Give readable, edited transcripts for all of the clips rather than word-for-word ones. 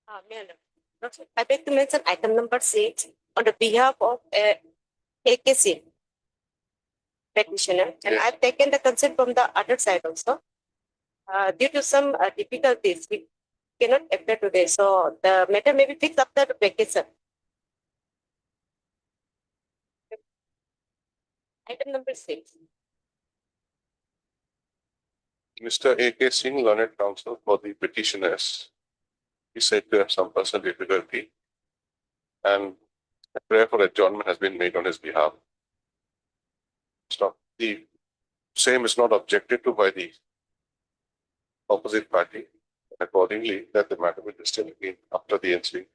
I beg to mention item number 6 on the behalf of AKC petitioner, and I've taken the consent from the other side also. Due to some difficulties, we cannot appear today, so the matter may be fixed after the vacation. Item number 6. Mr. A.K. Singh, learned counsel for the petitioners, he said to have some personal difficulty, and a prayer for adjournment has been made on his behalf. Stop. The same is not objected to by the opposite party. Accordingly, that the matter will be still again after the ensuing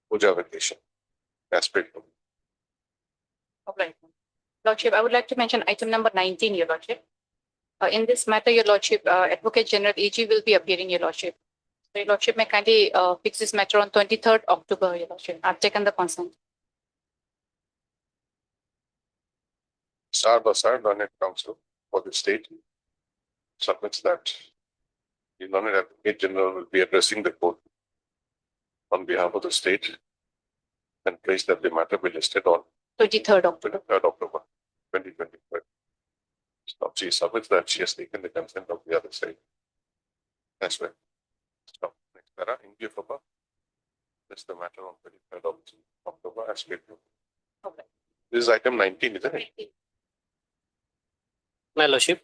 puja vacation. Aspect. Okay. Lordship, I would like to mention item number 19, Your Lordship. In this matter, Your Lordship, Advocate General AG will be appearing, Your Lordship. So, Your Lordship may kindly fix this matter on 23rd October, Your Lordship. I've taken the consent. Sar Basar, learned counsel for the state, submits that the learned Advocate General will be addressing the court on behalf of the state and place that the matter be listed on 23rd October. 23rd October 2025. Stop. She submits that she has taken the consent of the other side as well. Stop. Next para, in view of above. That's the matter on 23rd of October as well. Okay. This is item 19, isn't it? My Lordship.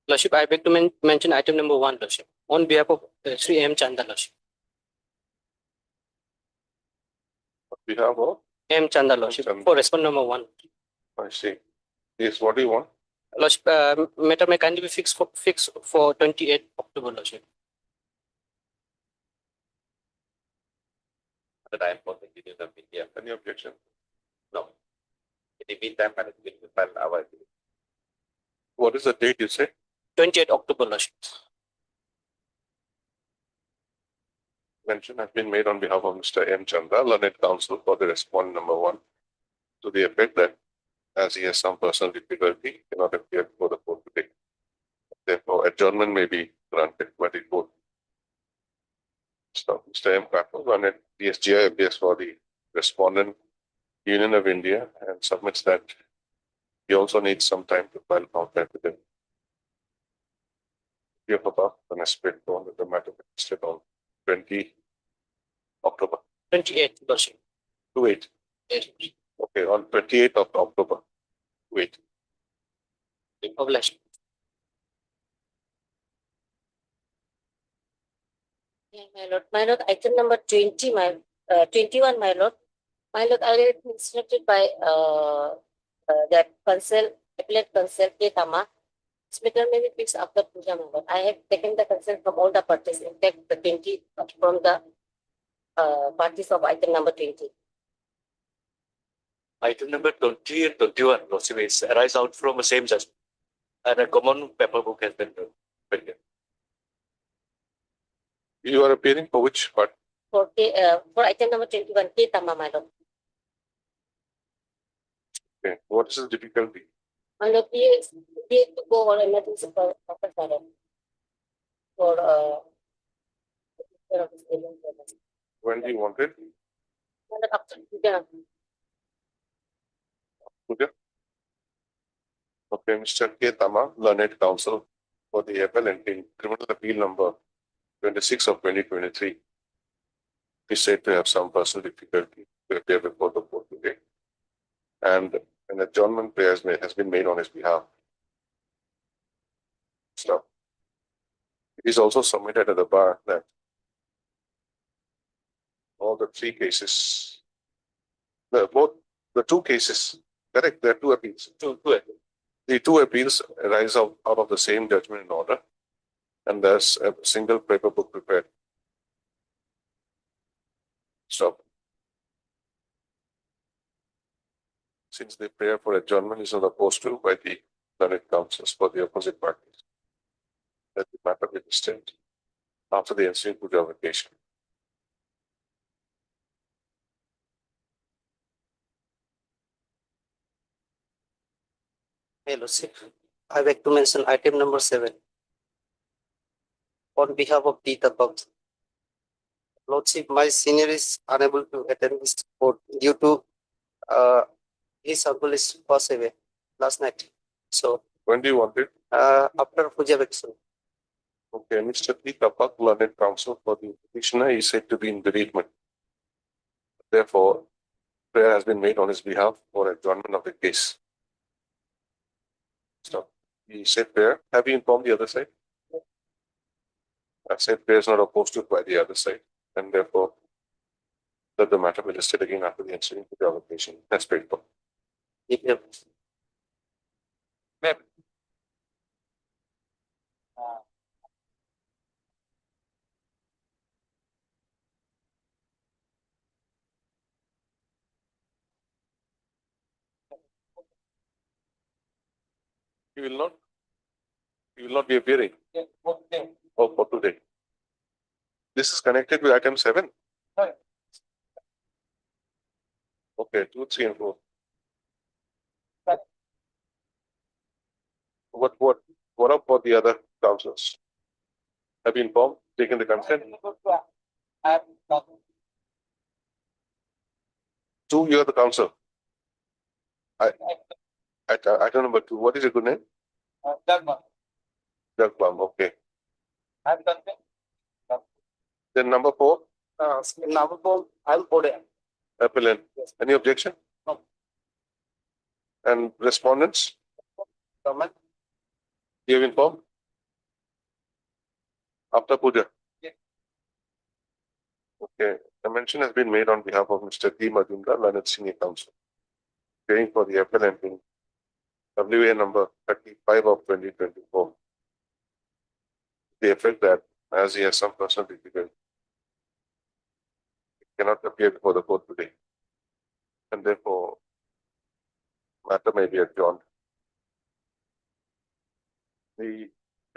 Lordship, I beg to mention item number 1, Lordship, on behalf of Sri M. Chanda, Lordship. On behalf of? M. Chanda, Lordship, Chanda. for respond number 1. I see. Yes, what do you want? Lordship, matter may kindly be fixed for 28 October, Lordship. The time for the continued of India. Any objection? No. In the meantime, I will file our. What is the date you say? 28 October, Lordship. Mention has been made on behalf of Mr. M. Chandra, learned counsel for the respondent number 1, to the effect that as he has some personal difficulty, he cannot appear before the court today. Therefore, adjournment may be granted by the court. So, Mr. M. Kapoor, learned DSGI appears for the respondent Union of India and submits that he also needs some time to file complaint with him. You have above an aspect on the matter listed on 20 October. 28, Lordship. 28. Yes. Okay, on 28th of October. Wait. Of Lordship. Yeah, my lord, item number 20, 21, my lord. My lord, I read instructed by that Counsel, appellate Counsel K. Tama. This matter may be fixed after puja, my lord. I have taken the consent from all the parties, in fact, the 20 from the parties of item number 20. Item number 20 and 21, Lordship, is arise out from the same judgment, and a common paper book has been prepared. You are appearing for which part? For item number 21, K. Tama, my lord. Okay. What is the difficulty? My lord, he is to go on emergency purpose, my lord. For When do you want it? my lord, after puja. Okay. Okay, Mr. K. Tama, learned counsel for the appellant in criminal appeal number 26 of 2023. He said to have some personal difficulty to appear before the court today. And an adjournment prayer has been made on his behalf. So, it is also submitted at the bar that all the 3 cases, the 2 cases, correct, there are 2 appeals. The 2 appeals arise out of the same judgment in order, and there's a single paper book prepared. Stop. Since the prayer for adjournment is on the postal by the learned counsels for the opposite parties, that the matter be distinct after the ensuing puja vacation. Hey, Lordship, I beg to mention item number 7. On behalf of the above, Lordship, my senior is unable to attend this court due to his uncle is passed away last night. So When do you want it? after puja vacation. Okay, Mr. P. Kapak, learned counsel for the petitioner is said to be in bereavement. Therefore, prayer has been made on his behalf for adjournment of the case. So, he said prayer. Have you informed the other side? I said prayer is not opposed to by the other side, and therefore, that the matter be listed again after the incident to the allocation. That's paid for. Yep. You will not be appearing. Oh, for today. This is connected with item 7. Okay, 2, 3, and 4. What up for the other councils? Have you informed, taken the consent? 2, you are the council. Item number 2, what is your good name? Jagpam, okay. Then number 4, Number 4, I'll put it. appellant. Any objection? No. And respondents, Comment. you have informed? After puja? Yeah. Okay, the mention has been made on behalf of Mr. D. Majumdar, Learned Senior Counsel, paying for the appellant in WA number 35 of 2024. The effect that as he has some personal difficulty, he cannot appear before the court today, and therefore matter may be adjourned. The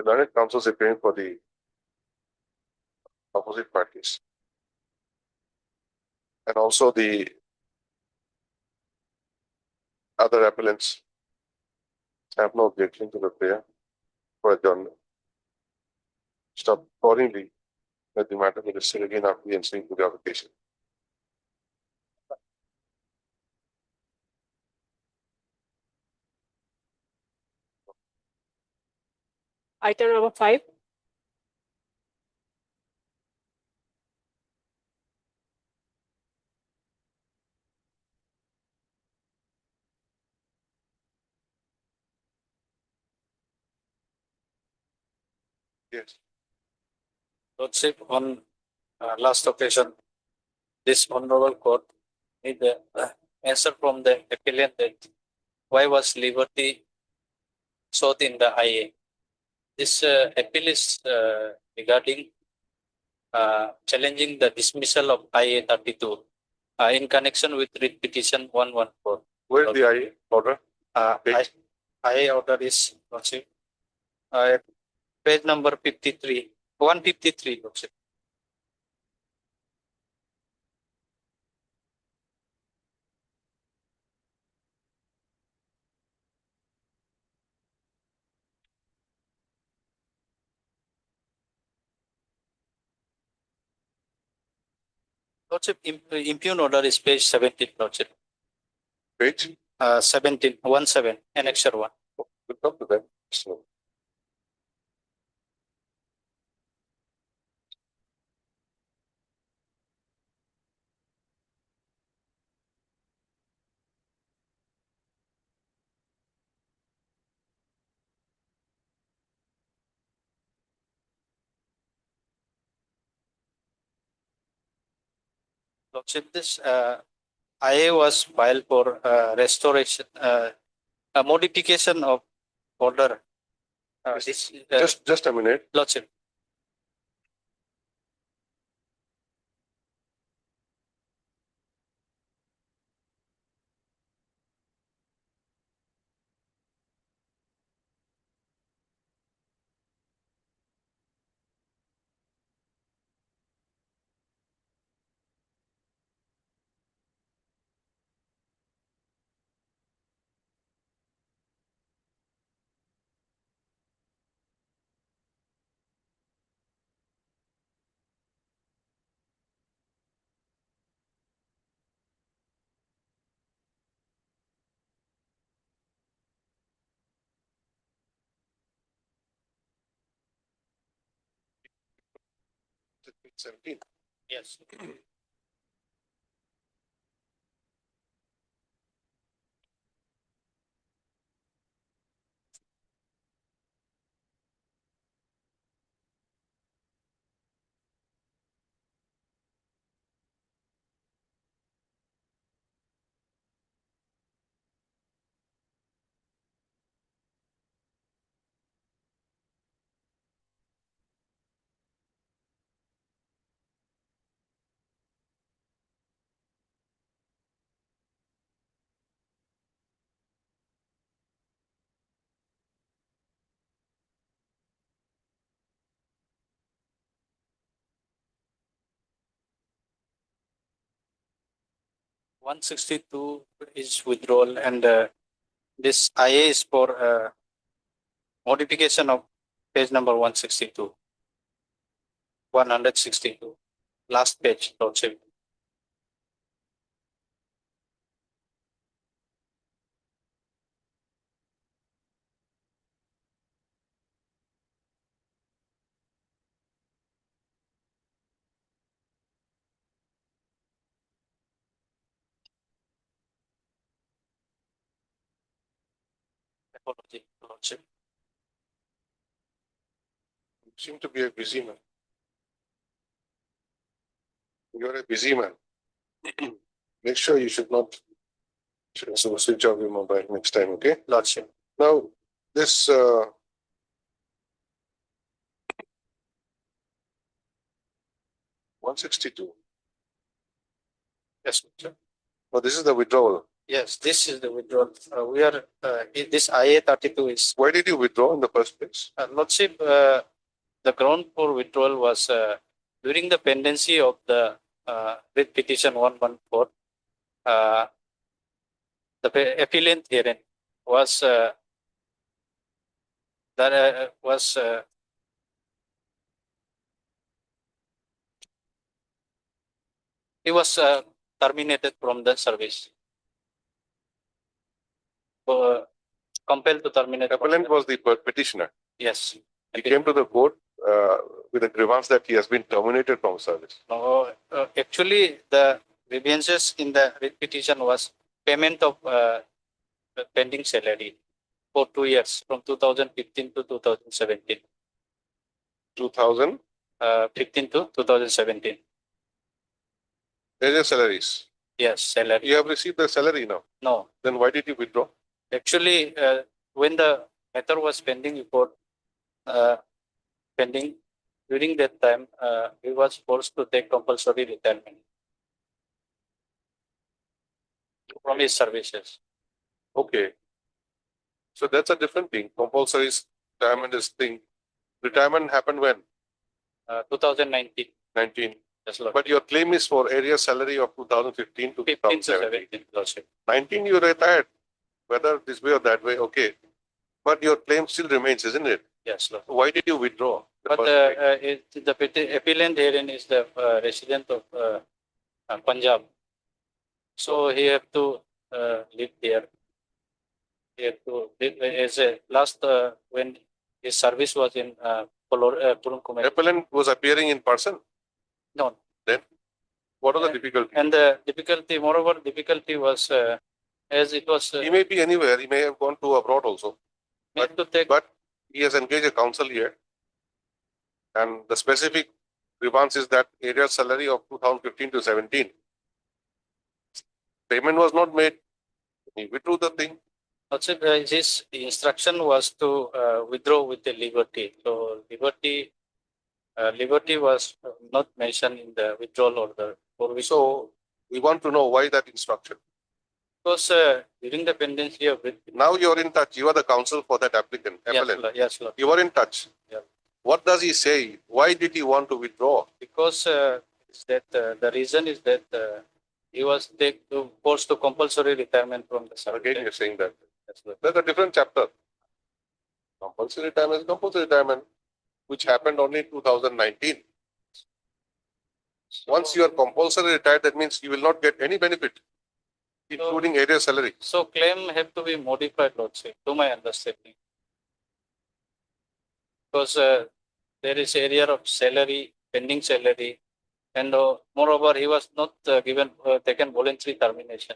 learned counsel is appearing for the opposite parties, and also the other appellants have no objection to the prayer for adjournment. Stop accordingly, let the matter be listed again after the ensuing to the application. Item number 5. Yes. Lordship, on last occasion, this honorable court need the answer from the appellant that why was liberty sought in the IA. This appeal is regarding challenging the dismissal of IA 32 in connection with writ petition 114. Where is the IA order? Page. IA order is, Lordship, page number 53, 153, Lordship. Lordship, impugn order is page 17, Lordship. Page. 17, 17, annexure 1. We'll come to that. So, Lordship, this IA was filed for restoration, a modification of order. This, just a minute. Lordship, at page 17. Yes. One 62 is withdrawal, and this IA is for modification of page number 162. 162, last page, Lordship. Apology, Lordship. You seem to be a busy man. You're a busy man. Make sure you should not switch off your mobile next time, okay? Lordship. Now, this 162. Yes, Lordship. Oh, this is the withdrawal. Yes, this is the withdrawal. We are, this IA 32 is, Why did you withdraw in the first place? Lordship, the ground for withdrawal was during the pendency of the writ petition 114. The appellant herein was he was terminated from the service. Compelled to terminate. Appellant was the petitioner. Yes. He came to the court with a grievance that he has been terminated from service. No, actually, the grievances in the writ petition was payment of the pending salary for 2 years, from 2015 to 2017. 2000 15 to 2017. area salaries. Yes, salary. You have received the salary now. No, Then why did you withdraw? actually, when the matter was pending before, pending, during that time, he was forced to take compulsory retirement from his services. Okay. So that's a different thing. Compulsory retirement is thing. Retirement happened when? 2019. 19. Yes, Lord. But your claim is for area salary of 2015 to 15 to 2017. 17, Lordship. 19 you retired, whether this way or that way, okay. But your claim still remains, isn't it? Yes, Lord. Why did you withdraw? the But first place? the appellant herein is the resident of Punjab. So he have to live there. He have to live as a last when his service was in Purum Kumar. Appellant was appearing in person. No. What was the difficulty? And the difficulty, moreover, difficulty was as it was He may be anywhere. He may have gone to abroad also. made to take. But he has engaged a counsel here. And the specific grievance is that area salary of 2015 to 17. Payment was not made. He withdrew the thing. Also, his instruction was to withdraw with the liberty. So liberty was not mentioned in the withdrawal order. For which, So we want to know why that instruction. because during the pendency of writ, Now you are in touch. You are the counsel for that applicant. yes, Appellant. Lord, yes, Lord. You are in touch. Yeah. What does he say? Why did he want to withdraw? Because is that the reason is that he was forced to compulsory retirement from the service. Again, you're saying that. Yes, Lord. That's a different chapter. Compulsory retirement is compulsory retirement, which happened only in 2019. Once you are compulsory retired, that means you will not get any benefit, including area salary. So claim have to be modified, Lordship, to my understanding. Because there is area of salary pending salary. And moreover, he was not taken voluntary termination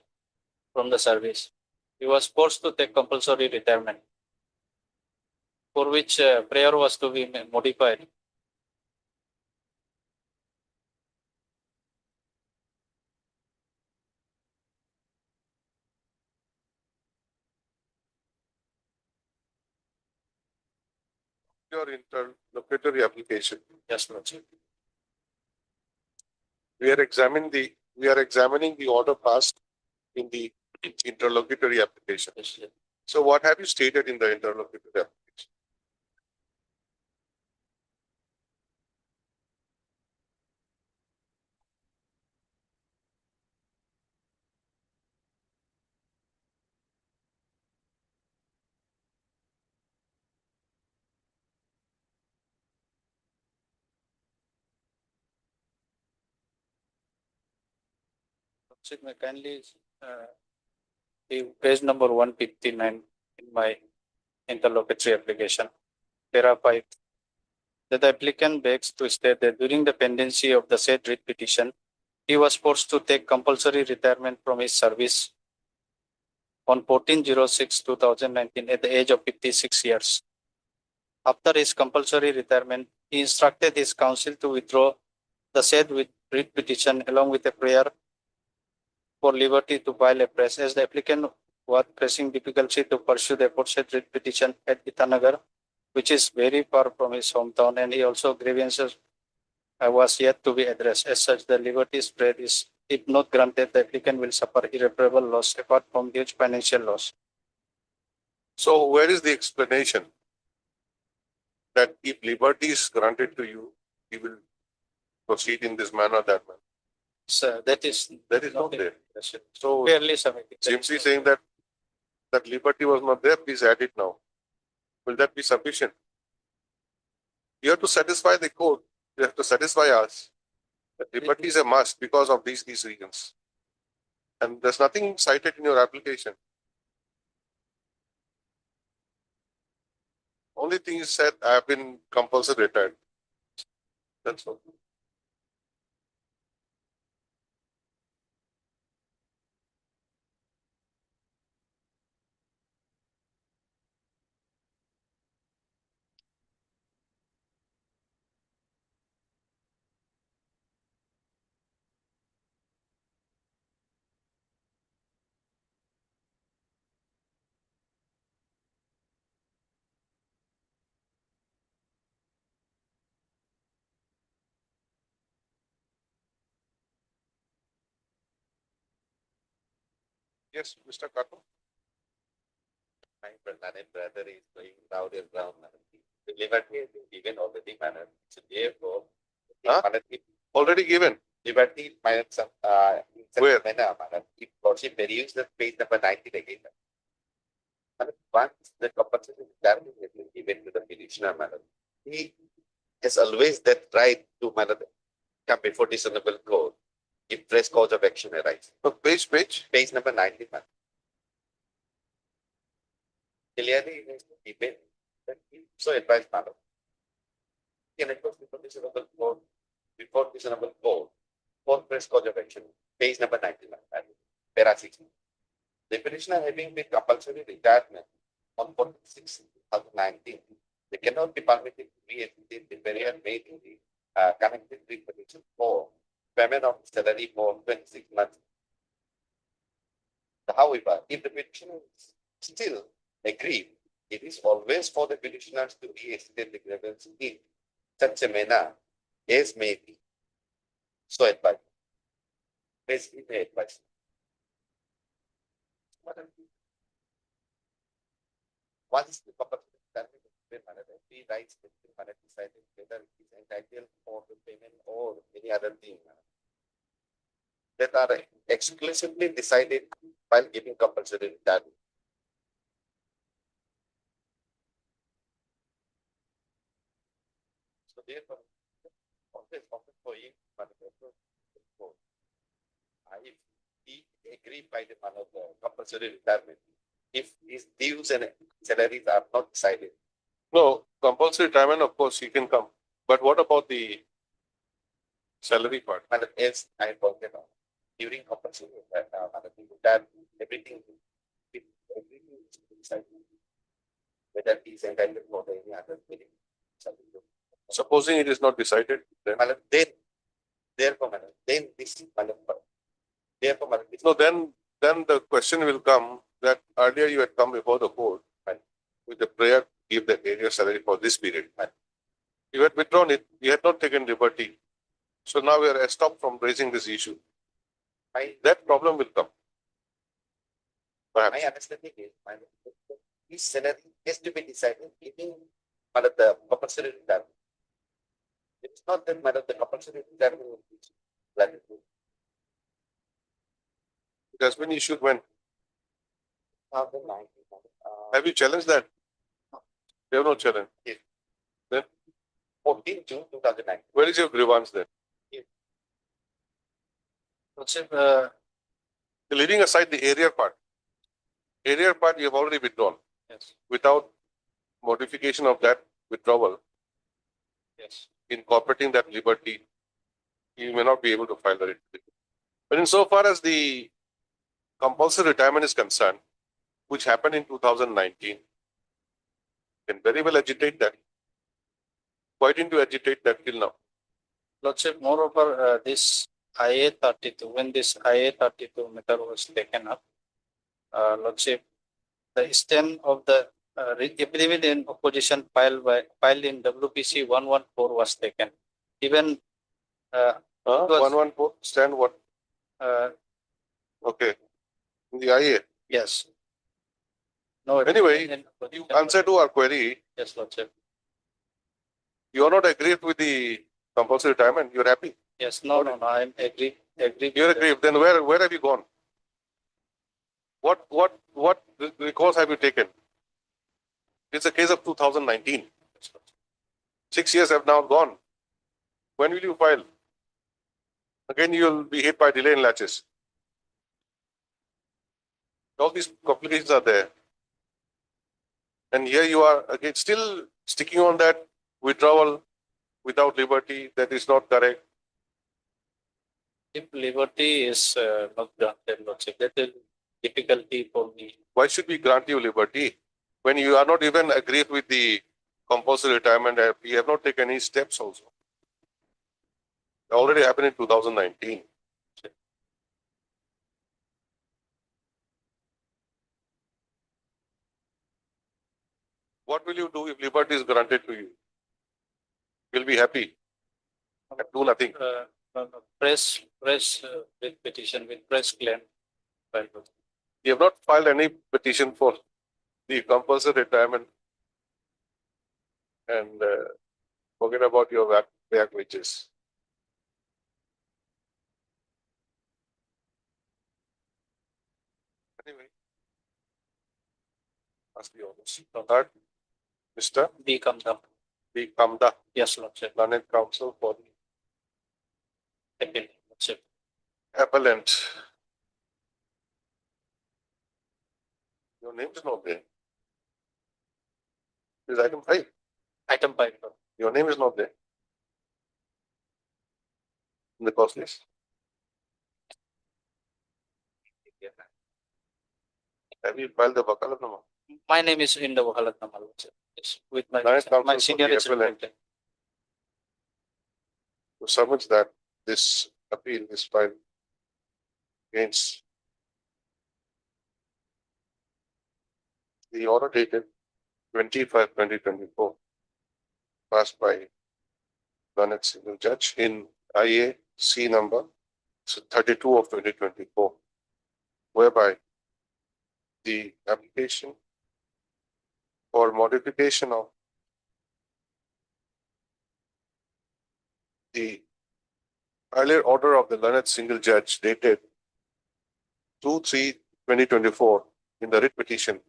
from the service. He was forced to take compulsory retirement, for which prayer was to be modified. Your interlocutory application. Yes, Lordship. We are examining the order passed in the interlocutory application. Yes, sir. So what have you stated in the interlocutory application? Lordship, may kindly give page number 159 in my interlocutory application. Para 5. That the applicant begs to state that during the pendency of the said writ petition, he was forced to take compulsory retirement from his service on 14/06/2019 at the age of 56 years. After his compulsory retirement, he instructed his counsel to withdraw the said writ petition along with a prayer for liberty to file a press, as the applicant was facing difficulty to pursue the aforesaid writ petition at Itanagar, which is very far from his hometown, and he also grievances was yet to be addressed. As such, the liberty spread is, if not granted, the applicant will suffer irreparable loss apart from huge financial loss. So where is the explanation that if liberty is granted to you, you will proceed in this manner, that manner? So that is Not there. So clearly submitted. simply saying that liberty was not there, please add it now. Will that be sufficient? You have to satisfy the court. You have to satisfy us. That liberty is a must because of these reasons. And there's nothing cited in your application. Only thing is said, I have been compulsory retired. That's all. Yes, Mr. Kato. My brother is going round and round. The liberty has been given already, madam. So therefore, Huh? Already given. liberty, madam, in such Where? manner, madam, if lordship peruse the page number 19 again. Madam, once the compulsory retirement has been given to the petitioner, madam, he has always that right to, madam, come before dishonorable court if fresh cause of action arises. So page. Page number 19, madam. Clearly, it has been given that if so advised, madam, can approach before dishonorable court, for fresh cause of action, page number 19, madam, para 6. The petitioner having been compulsory retirement on 46/2019, they cannot be permitted to re-execute the barrier made in the connected with petition for payment of salary for 26 months. However, if the petitioner still agree, it is always for the petitioners to re-execute the grievance in such a manner as may be. So advised. Basically, the advice. Once the compulsory retirement has been managed, the rights have been managed, decided whether it is entitled for the payment or any other thing that are exclusively decided while giving compulsory retirement. So therefore, always often for him, if he agreed by the man of the compulsory retirement, if his dues and salaries are not decided, No, compulsory retirement, of course, he can come. But what about the Salary part. Madam, yes, I worked it out. During compulsory, Madam, that everything, everything is decided. Whether he is entitled for any other meaning. Supposing it is not decided, then Madam, then, therefore, Madam, then this, Madam, therefore, Madam, this. no, then the question will come that earlier you had come before the court and with the prayer to give the area salary for this period. And you had withdrawn it, you had not taken liberty. So now we are stopped from raising this issue. That problem will come. My Perhaps. understanding is, Madam, this salary has to be decided giving, Madam, the compulsory retirement. It's not that, Madam, the compulsory retirement will be. Like, It has been issued when. 2019, Have you challenged that? They have no challenge. 14 June 2009. Where is your grievance then? Lordship, Leaving aside the area part. Area part you have already withdrawn. yes, Without modification of that withdrawal, yes. incorporating that liberty, you may not be able to file the writ. But insofar as the compulsory retirement is concerned, which happened in 2019, can very well agitate that. Why didn't you agitate that till now? Lordship, moreover, this IA 32, when this IA 32 matter was taken up, Lordship, the stand of the affidavit in opposition filed in WPC 114 was taken. Even was- 114, stand what? Okay. In the IA. yes. No. Anyway, in You opposition, answer to our query, yes, Lordship. you are not agreed with the compulsory retirement, you're happy. Yes, no, I am agree. You're aggrieved, then where have you gone? What recourse have you taken? It's a case of 2019. 6 years have now gone. When will you file? Again, you'll be hit by delay in latches. All these complications are there. And here you are again still sticking on that withdrawal without liberty. That is not correct. If liberty is not granted, Lordship, that is difficulty for me. Why should we grant you liberty when you are not even agreed with the compulsory retirement? You have not taken any steps also. It already happened in 2019. What will you do if liberty is granted to you? You'll be happy and do nothing. Press with petition with press claim. You have not filed any petition for the compulsory retirement and forget about your back wages. Anyway, ask the others. Third, Mr. Become the, B. Kamda, yes, Lordship, Learned Counsel for the appeal, Lordship. appellant. Your name is not there. Is item 5. Item 5, Lord. Your name is not there. In the cost list. Have you filed the Vakalatnama? My name is in the Wakalatnama, Lordship. Yes, with my Nice counsel my for senior the is appellant. represented. To submit that this appeal is filed against the order dated 25/2024 passed by Learned Single Judge in IAC number 32 of 2024, whereby the application for modification of the earlier order of the Learned Single Judge dated 2/3/2024 in the writ petition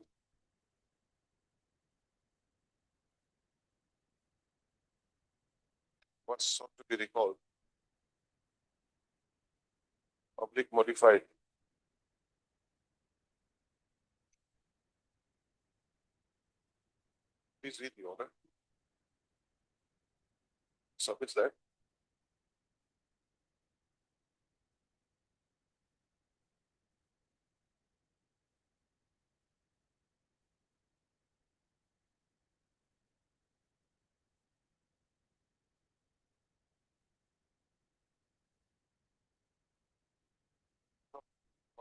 was sought to be recalled, public modified. Please read the order. Submits that.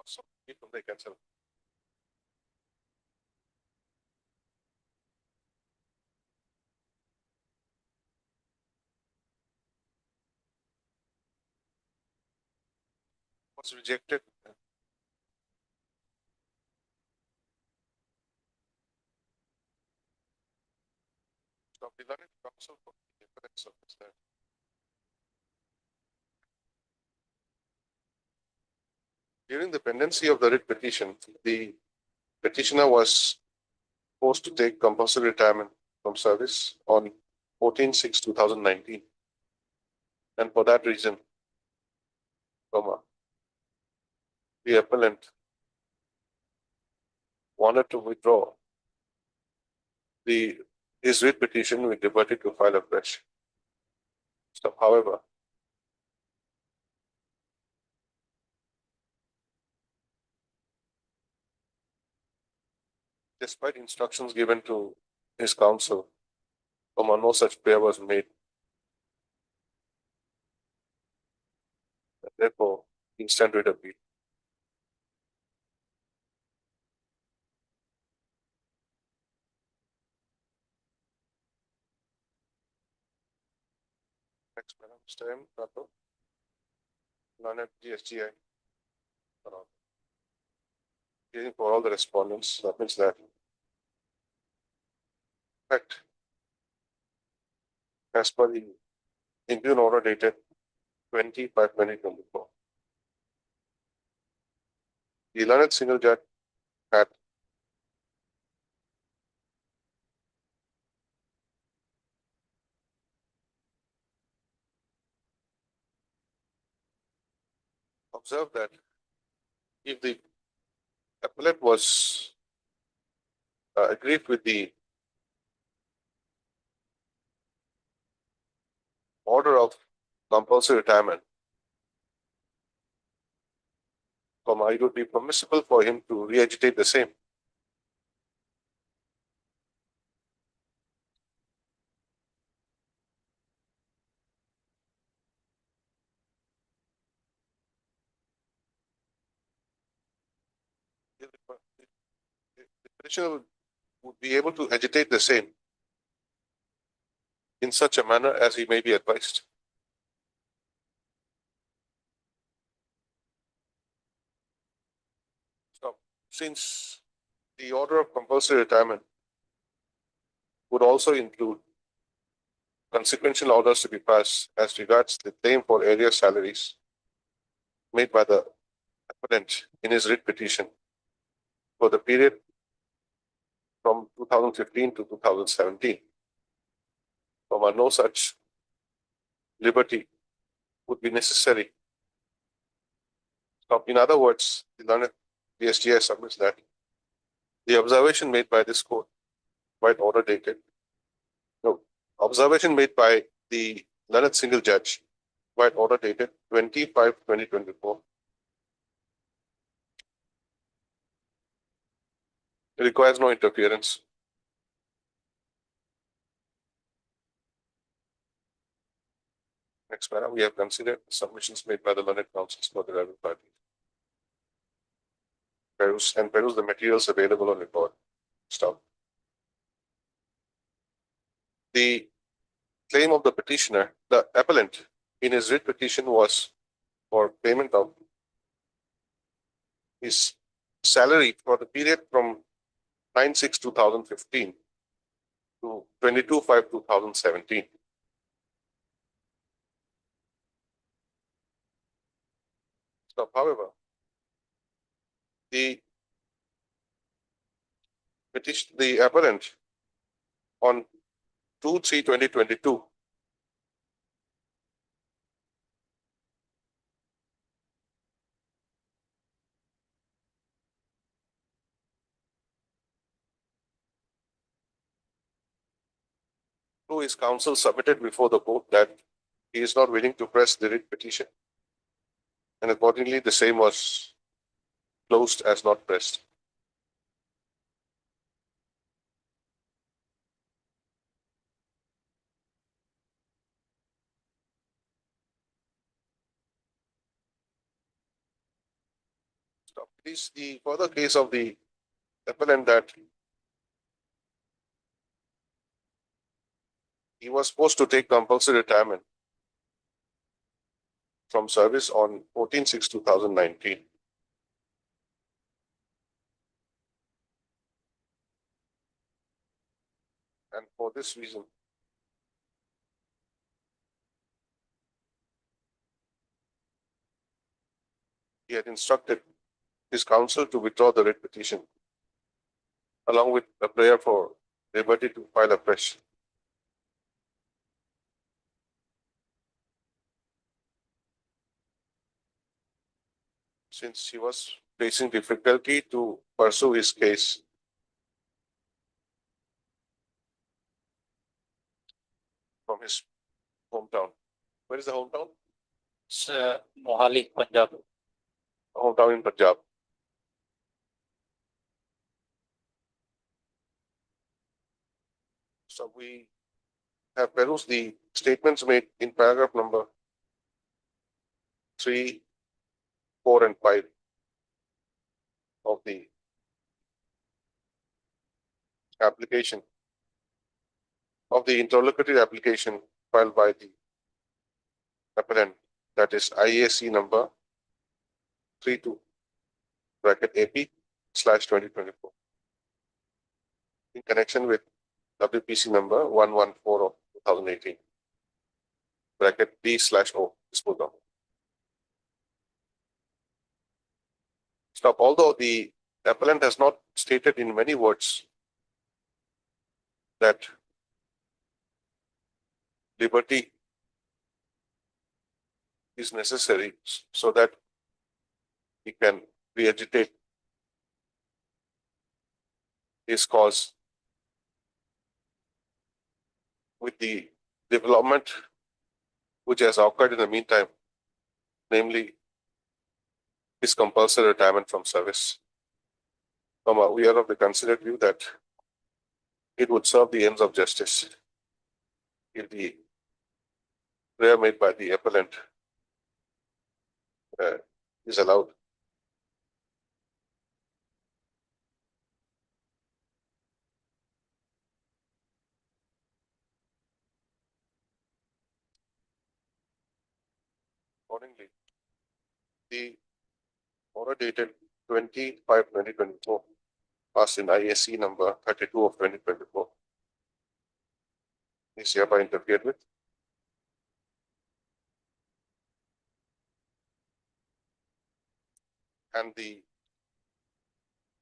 Awesome. People they cancel. Was rejected. Of the learned counsel for the evidence of this that during the pendency of the writ petition, the petitioner was forced to take compulsory retirement from service on 14/6/2019. And for that reason, the appellant wanted to withdraw his writ petition with liberty to file a fresh. So, however, despite instructions given to his counsel, no such prayer was made. Therefore, instant writ appeal. Next, Madam, Mr. M. Rathod, learned GSGI. Hearing for all the respondents, that means that. In fact, as per the Indian order dated 20/5/2024, the learned single judge had observed that if the appellate was agreed with the order of compulsory retirement, it would be permissible for him to re-agitate the same. The petitioner would be able to agitate the same in such a manner as he may be advised. So, since the order of compulsory retirement would also include consequential orders to be passed as regards the claim for area salaries made by the appellant in his writ petition for the period from 2015 to 2017. No such liberty would be necessary. So, in other words, the SGI submits that the observation made by this court, by order dated, observation made by the learned single judge, by order dated 20/5/2024, it requires no interference. Next paragraph, we have considered submissions made by the learned counsels for the relevant party. Peruse the materials available on record. Stop. The claim of the petitioner, the appellant, in his writ petition was for payment of his salary for the period from 9/6/2015 to 22/5/2017. So, however, the appellant on 2/3/2022 through his counsel submitted before the court that he is not willing to press the writ petition, and accordingly the same was closed as not pressed. Stop. This the further case of the appellant that he was supposed to take compulsory retirement from service on 14/6/2019. And for this reason, he had instructed his counsel to withdraw the writ petition, along with a prayer for liberty to file afresh. Since he was facing difficulty to pursue his case from his hometown. Where is the hometown? It's Mohali, Punjab. Hometown in Punjab. So we have perused the statements made in paragraph number 3, 4, and 5 of the application, of the interlocutory application filed by the appellant, that is IAC number 32 bracket AP/2024, in connection with WPC number 114 of 2018 bracket D/O disposed of. Stop. Although the appellant has not stated in many words that liberty is necessary so that he can re-agitate his cause, with the development which has occurred in the meantime, namely his compulsory retirement from service. We are of the considered view that it would serve the ends of justice if the prayer made by the appellant is allowed. Accordingly, the order dated 20/5/2024, passed in IAC number 32 of 2024, is hereby interfered with. And the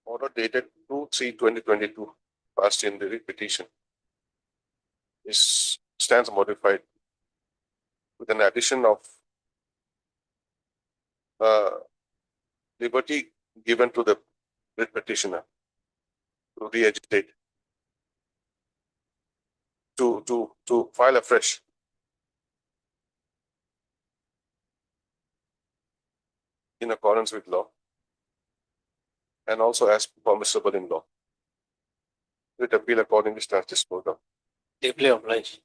order dated 2/3/2022, passed in the writ petition, stands modified with an addition of liberty given to the writ petitioner to re-agitate, to file afresh in accordance with law and also as permissible in law. Writ appeal accordingly stands disposed of. Deeply obliged.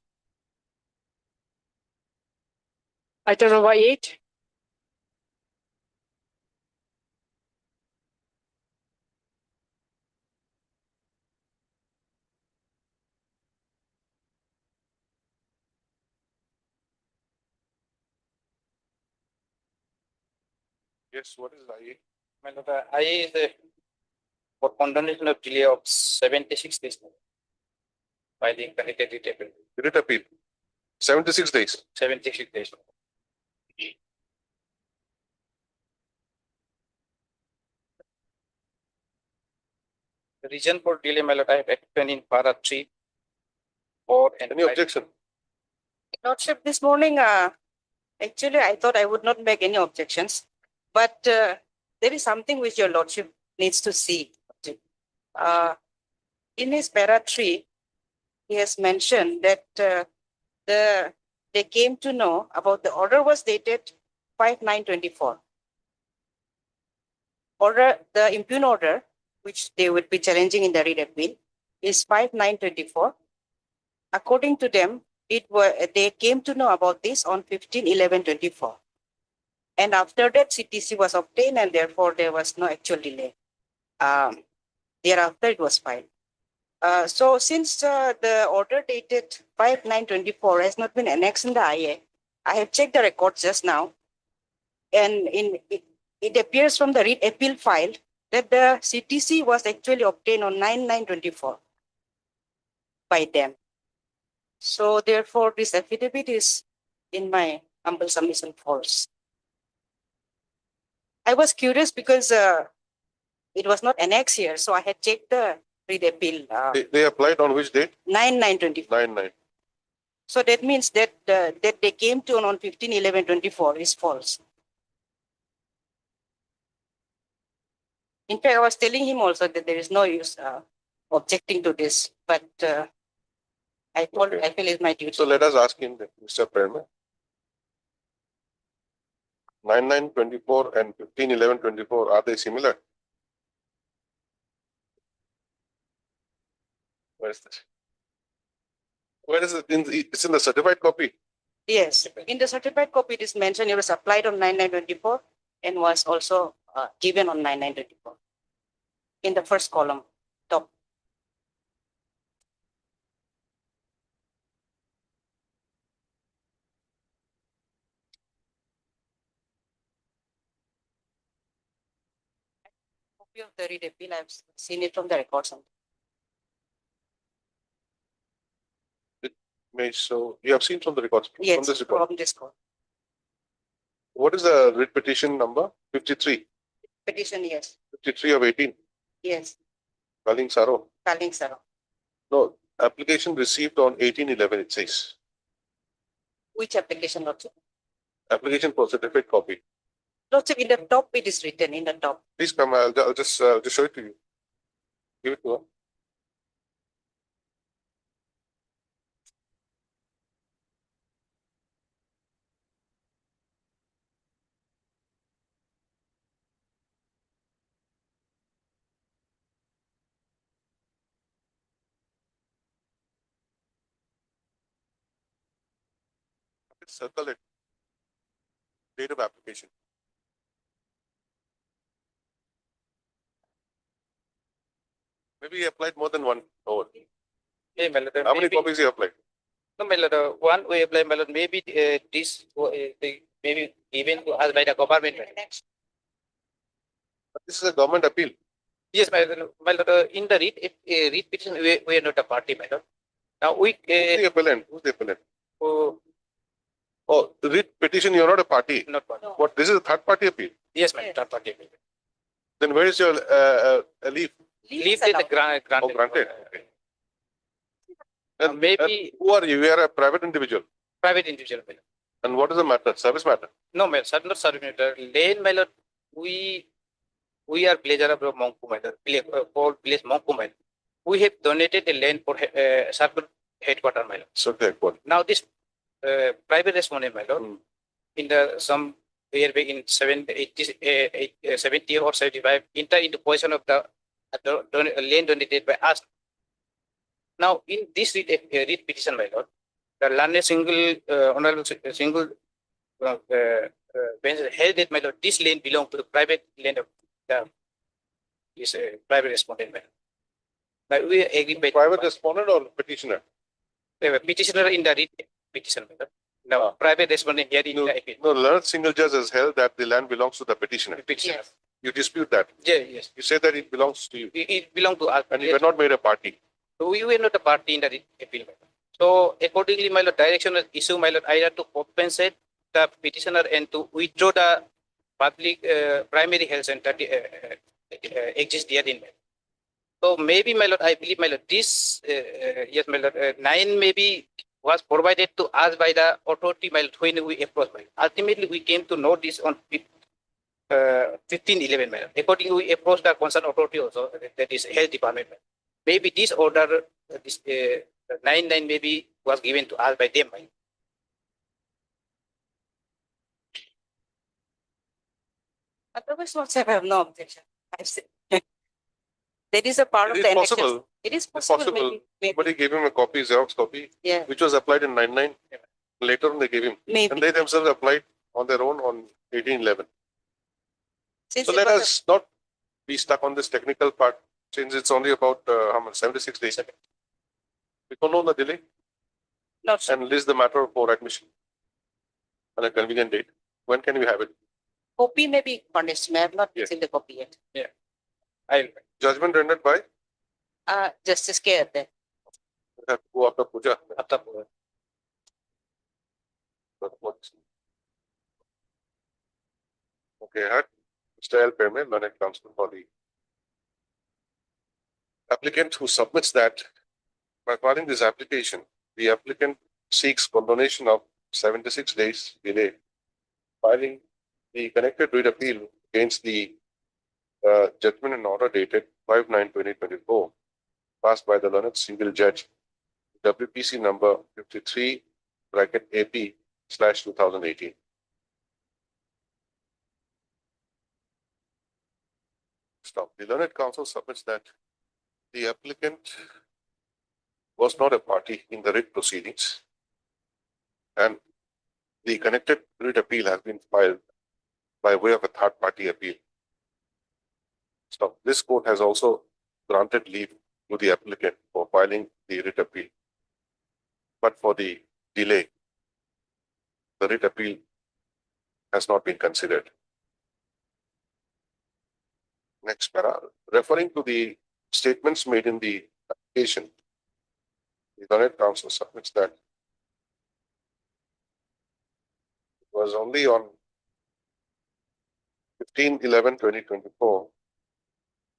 Item number 8. Yes, what is IE? My lord, I is for condonation of delay of 76 days by the connected table. Writ appeal, 76 days. 76 days. The reason for delay, my lord, I have explained in para 3, 4, and Any 5. objection? Lordship, this morning, actually, I thought I would not make any objections, but there is something which your Lordship needs to see. In his para 3, he has mentioned that they came to know about the order was dated 5/9/24. Order, the impugn order, which they would be challenging in the writ appeal, is 5/9/24. According to them, they came to know about this on 15/11/24. And after that, CTC was obtained and therefore there was no actual delay. Thereafter, it was filed. So since the order dated 5/9/24 has not been annexed in the IA, I have checked the records just now. And it appears from the read appeal file that the CTC was actually obtained on 9/9/24 by them. So therefore, this affidavit is, in my humble submission, false. I was curious because it was not annexed here, so I had checked the read appeal They applied on which date? 9/9/24. 9/9. So that means that that they came to on 15/11/24 is false. In fact, I was telling him also that there is no use objecting to this, but I told Okay. I feel it's my duty. So let us ask him, that, Mr. Prema. 9/9/24 and 15/11/24, are they similar? Where is this? Where is it? It's in the certified copy. Yes, in the certified copy, it is mentioned it was applied on 9/9/24 and was also given on 9/9/24. In the first column, top. Copy of the read appeal, I've seen it from the records. So you have seen from the records, from Yes, this report. from this court. What is the writ petition number? 53, Petition, yes, 53 of 18, yes, Kaling Saro. Kaling Saro. No, application received on 18/11, it says. Which application, Lordship? Application for certificate copy. Lordship, in the top, it is written in the top. Please come, I'll just show it to you. Give it to her. Circle it. Date of application. Maybe he applied more than one over. Hey, my lord, How many maybe- copies he applied? No, my lord, one way apply, my lord, maybe this, maybe even to us by the government. This is a government appeal. Yes, my lord, in the read petition, we are not a party, my lord. Now we, Who's the appellant? Who's the appellant? oh, Oh, the writ petition, you're not a party. not party. What, this is a third party appeal? Yes, my third party. Then where is your leave? Leave the grant. Oh, granted. Okay. And- Maybe- and who are you? You are a private individual. Private individual, my lord. And what is the matter? Service matter? No, my lord, not service matter. Lane, my lord, we are pleasure of Mongku, my lord, for place Mongku, my lord. We have donated a land for circle headquarter, my lord. So they acquired. Now this private respondent, my lord, Hmm. in the some year back in 70 or 75, enter into possession of the land donated by us. Now in this read petition, my lord, the learned honorable single bench held that, my lord, this land belongs to the private land of the private respondent, my lord. Now we agree by Private respondent or petitioner? petitioner in the read petition, my lord. Now private respondent here in No, the appeal. no, learned single judge has held that the land belongs to the petitioner. Petitioner. You dispute that. Yes. You say that it belongs to you. It belongs to us. And you were not made a party. So we were not a party in the appeal, my lord. So accordingly, my lord, direction was issued, my lord, either to compensate the petitioner and to withdraw the public primary health center exists therein. So maybe, my lord, I believe, my lord, this yes, my lord, 9 maybe was provided to us by the authority, my lord, when we approached. My lord. Ultimately, we came to know this on 15/11, my lord. Accordingly, we approached the concerned authority also, that is health department. My lord. Maybe this order, this 9/9 maybe was given to us by them. My lord. Otherwise, Lordship, I have no objection. I've said. That is a part of It the is annexes. possible. It is It's possible, possible. maybe, Somebody gave him a copy, Xerox copy, yeah, which was applied in 9/9. Later on, they gave him. And maybe. they themselves applied on their own on 1811. Since So it let was a- us not be stuck on this technical part, since it's only about how much, 76 days. We can know the delay No, sir. and list the matter for admission on a convenient date. When can we have it? Copy may be furnished. I have not Yes. received the copy yet. I'll, Judgment rendered by Justice K. Adde. have to go after puja. after Puja. Okay, I had Mr. L. Perme, learned counsel for the applicant who submits that by filing this application, the applicant seeks condonation of 76 days delay filing the connected writ appeal against the judgment and order dated 5/9/2024 passed by the learned single judge WPC number 53 bracket AP slash 2018. Stop. The learned counsel submits that the applicant was not a party in the writ proceedings and the connected writ appeal has been filed by way of a third party appeal. Stop. This court has also granted leave to the applicant for filing the writ appeal. But for the delay, the writ appeal has not been considered. Next para, referring to the statements made in the application, the learned counsel submits that it was only on 15/11/2024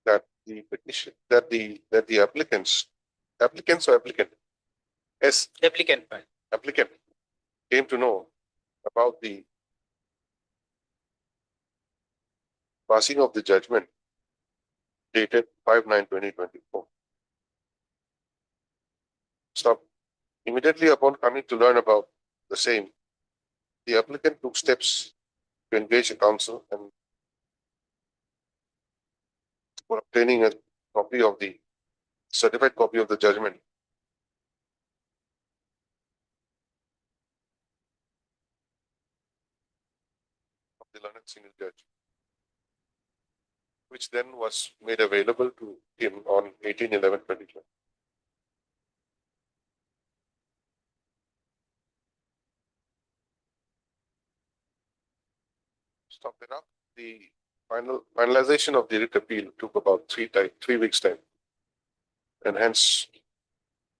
that the petition, that the applicant, yes, Applicant file. applicant came to know about the passing of the judgment dated 5/9/2024. Stop. Immediately upon coming to learn about the same, the applicant took steps to engage a counsel and for obtaining a copy of the certified copy of the judgment. Of the learned single judge, which then was made available to him on 18/11/2020. Stop it up. The finalization of the writ appeal took about 3 weeks time, and hence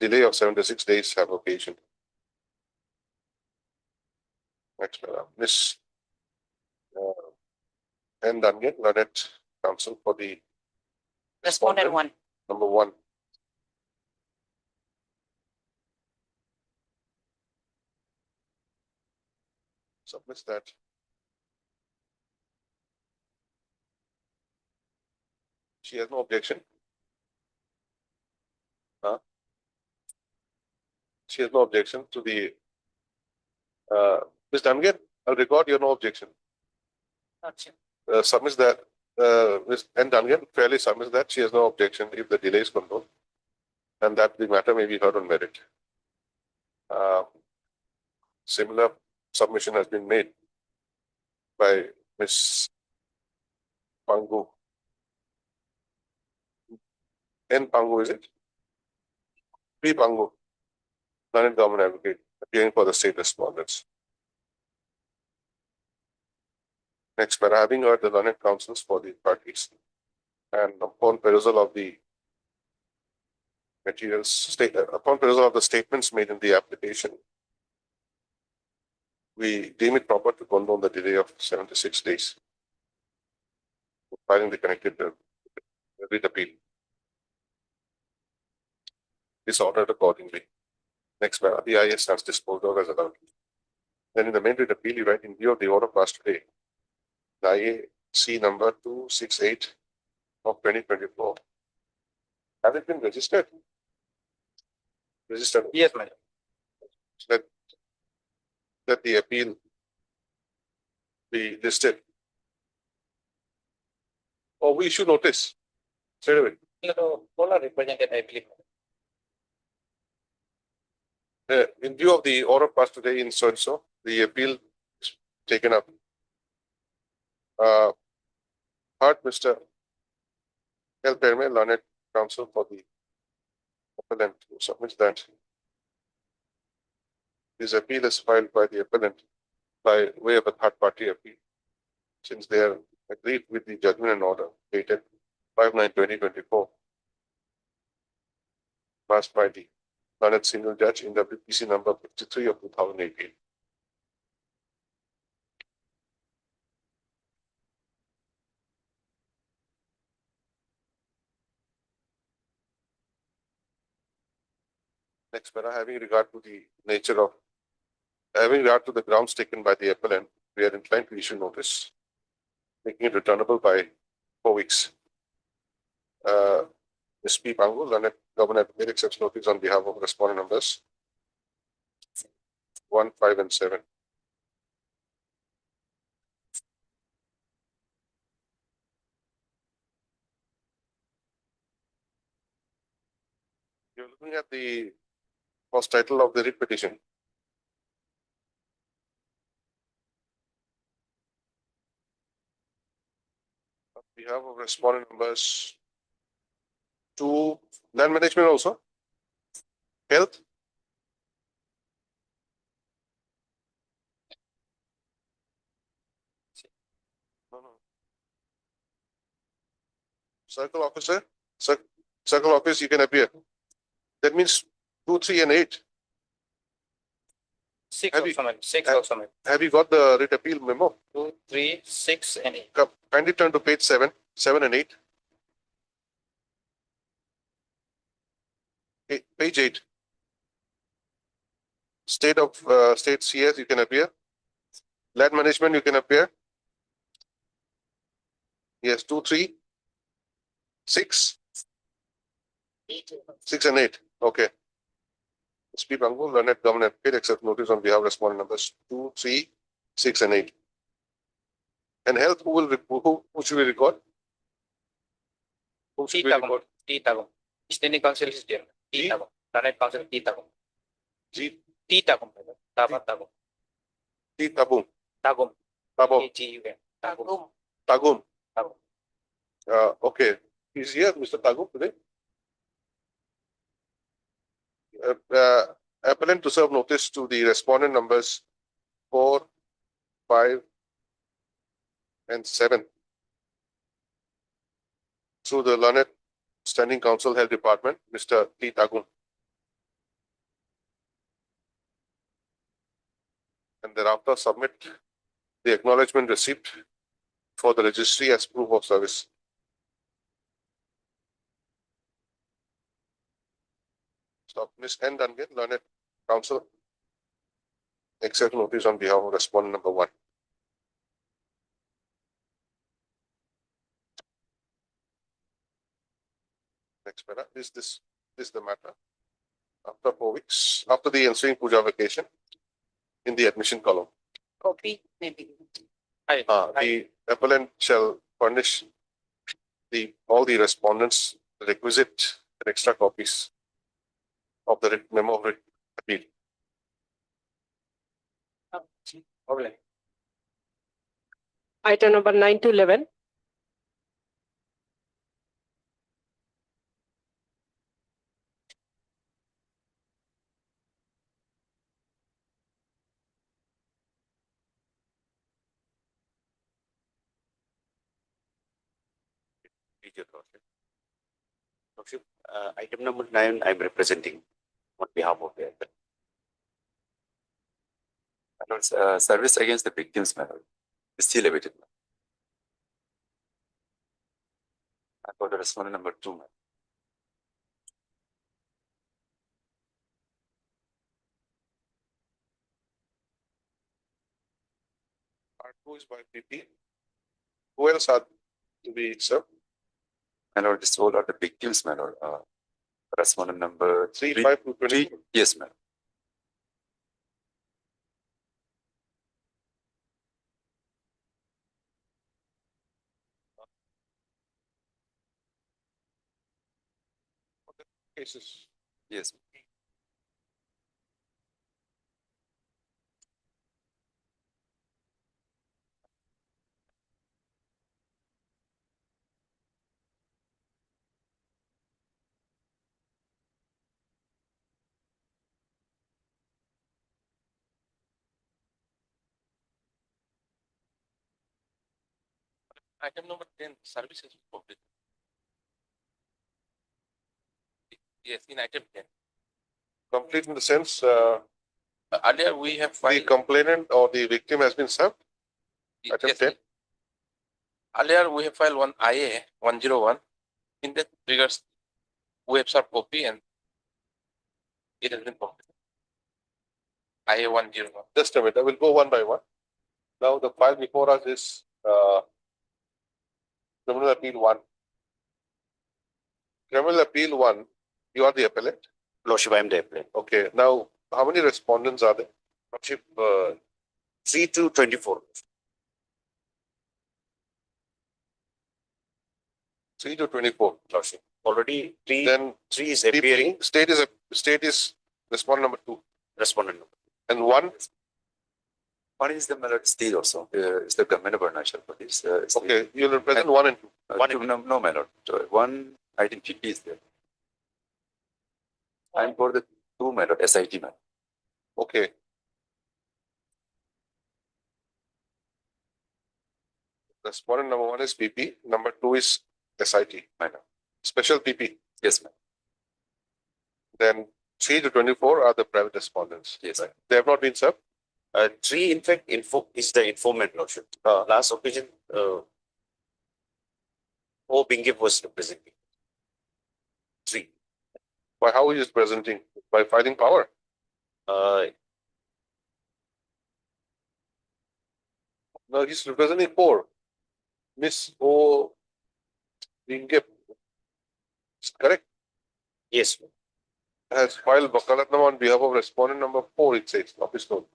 delay of 76 days have occasioned. Next, Miss N. Dungan, learned counsel for the Respondent one. number one. Submits that she has no objection. She has no objection to the Ms. Dungan, I'll record your no objection. Not sure. Submits that Ms. N. Dungan fairly submits that she has no objection if the delay is controlled and that the matter may be heard on merit. Similar submission has been made by Ms. Pangu. N. Pangu, is it? P. Pangu, learned government advocate, appearing for the state respondents. Next, para, having heard the learned counsels for the parties and upon perusal of the materials, upon perusal of the statements made in the application, we deem it proper to condone the delay of 76 days filing the connected writ appeal. Is ordered accordingly. Next, para, the IS has disposed of as allowed. Then in the main writ appeal, you write in view of the order passed today, the IAC number 268 of 2024. Has it been registered? Registered. Yes, madam. That the appeal be listed. Or we issue notice straight away. All are represented, I believe. In view of the order passed today in so and so, the appeal taken up. Heard Mr. El Perme, learned counsel for the appellant, who submits that this appeal is filed by the appellant by way of a third party appeal, since they are agreed with the judgment and order dated 5/9/2024, passed by the learned single judge in WPC number 53 of 2018. Next para, having regard to the grounds taken by the appellant, we are inclined to issue notice, making it returnable by 4 weeks. Ms. P. Pangu, learned government advocate, accepts notice on behalf of respondent numbers 1, 5, and 7. You're looking at the first title of the writ petition. On behalf of respondent numbers 2, land management also, health, no. Circle officer, circle office, you can appear. That means 2, 3, and 8. Six Have you- also, ma'am. Six also, ma'am. Have you got the writ appeal memo? 2, 3, 6, and 8. Kindly turn to page 7, 7 and 8. Page 8. State CS, you can appear. Land management, you can appear. Yes, 2, 3, 6, 6 and 8. Okay. SP Pangu, learned government advocate, accept notice on behalf of respondent numbers 2, 3, 6, and 8. And health, who should we record? Who should we record? T Tagum. Standing counsel is there. T T? Tagum. Learned counsel T Tagum. G. T Tagum. Tagum. T. Tabung. Tagum. Tabo. AGUM. Tagum. Tagum. Tagum. Okay. He's here, Mr. Tagum, today. Appellant to serve notice to the respondent numbers 4, 5, and 7 through the learned standing counsel health department, Mr. T. Tagum. And thereafter submit the acknowledgement receipt for the registry as proof of service. Stop. Ms. N. Dungan, learned counsel, accept notice on behalf of respondent number 1. Next para, this is the matter. After 4 weeks, after the ensuing puja vacation, in the admission column, Copy maybe. the appellant shall furnish all the respondents requisite and extra copies of the memo of appeal. Problem. Item number 9 to 11. Lordship, item number 9, I'm representing on behalf of the service against the victims matter is still awaited. I got the respondent number 2, ma'am. Part 2 is by PP. Who else are to be served? My lord, this all are the victims, my lord. Respondent number 3, 3, 5 to 20. 3. Yes, ma'am. Cases. Yes. Item number 10, services completed. Yes, in item 10. Complete in the sense, Earlier, we have the filed. complainant or the victim has been served. Item Yes, 10. earlier, we have filed one IA 101. In that regards, we have served copy and it has been completed. IA 101. Just a minute, I will go one by one. Now, the file before us is, criminal appeal 1. Criminal appeal 1, you are the appellant. Lordship, I am the applicant. Okay, now, how many respondents are there? Lordship, 3 to 24. 3 to 24. Lordship, already Then three is appearing. state is respondent number 2. Respondent. And 1, One is the Malad state also, is the government of Arunachal Pradesh. okay, you will represent 1 and 2. No Malad, one, I think GP is there. I'm for the 2 Malad, SIT Malad. Okay. Respondent number 1 is PP, number 2 is SIT. Madam. Special PP. Yes, ma'am. Then 3 to 24 are the private respondents. Yes, ma'am. They have not been served. 3, in fact, is the informant, Lordship. Last occasion, O. Bingip was representing. 3. By how he is presenting? By filing power. No, he's representing 4. Miss O. Bingep. Correct. Yes. Has filed Vakalatnam on behalf of respondent number 4, it says, office note.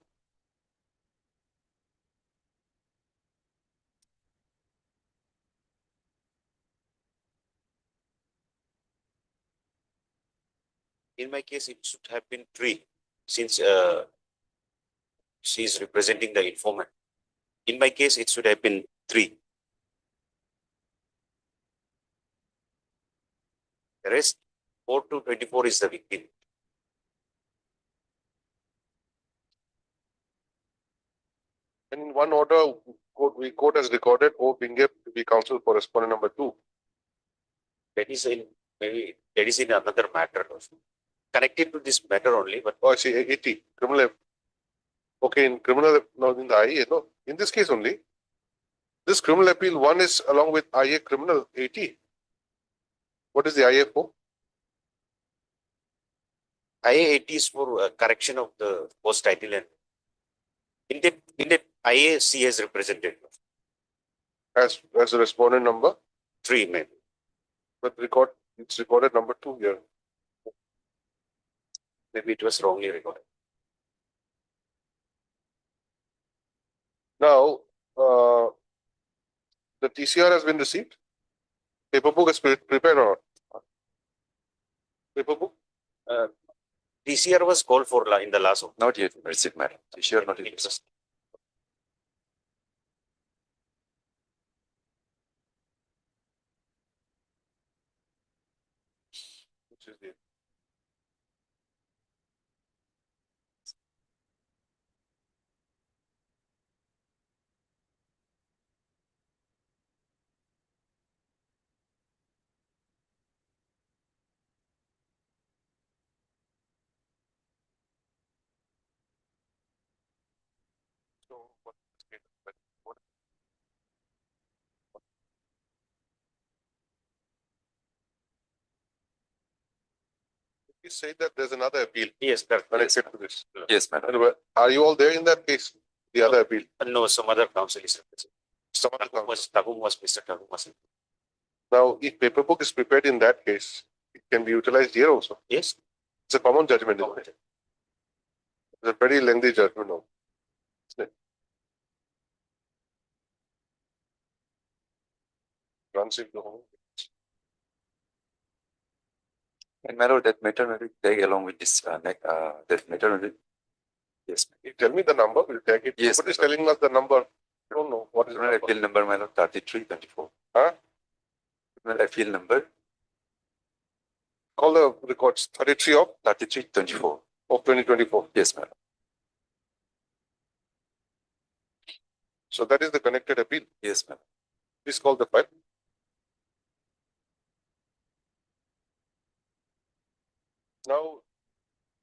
In my case, it should have been 3, since she is representing the informant. In my case, it should have been 3. The rest, 4 to 24 is the victim. In one order, court has recorded O. Bingep to be counsel for respondent number 2. That is in another matter also. Connected to this matter only, but Oh, I see, 80, criminal. Okay, in criminal, no, in the IA, no, in this case only. This criminal appeal 1 is along with IA criminal 80. What is the IA for? IA 80 is for correction of the post title, and in that IA C has represented As a respondent number, 3 maybe. but it's recorded number 2 here. Maybe it was wrongly recorded. Now, the TCR has been received. Paper book is prepared or not? Paper book? TCR was called for in the last one. Not yet received, madam. Sure, not yet. Which is the so what is the what you say that there's another appeal Yes, correct. connected to this. Yes, madam. And are you all there in that case? The other appeal? No, some other counsel is represented. Some other counsel. Mr. Tagum was. Now, if paper book is prepared in that case, it can be utilized here also. Yes. It's a common judgment, isn't it? It's a very lengthy judgment now. Isn't it? Runs into home. And my lord, that matter will take along with this, that matter will. Yes, You tell me the number, we'll take it. Yes, What is sir. telling us the number? I don't know. What is the criminal number? appeal number, my lord, 3324. Huh? Criminal appeal number Call the records 33 of 3324. 2024. Yes, madam. So that is the connected appeal. Yes, madam. Please call the file. Now,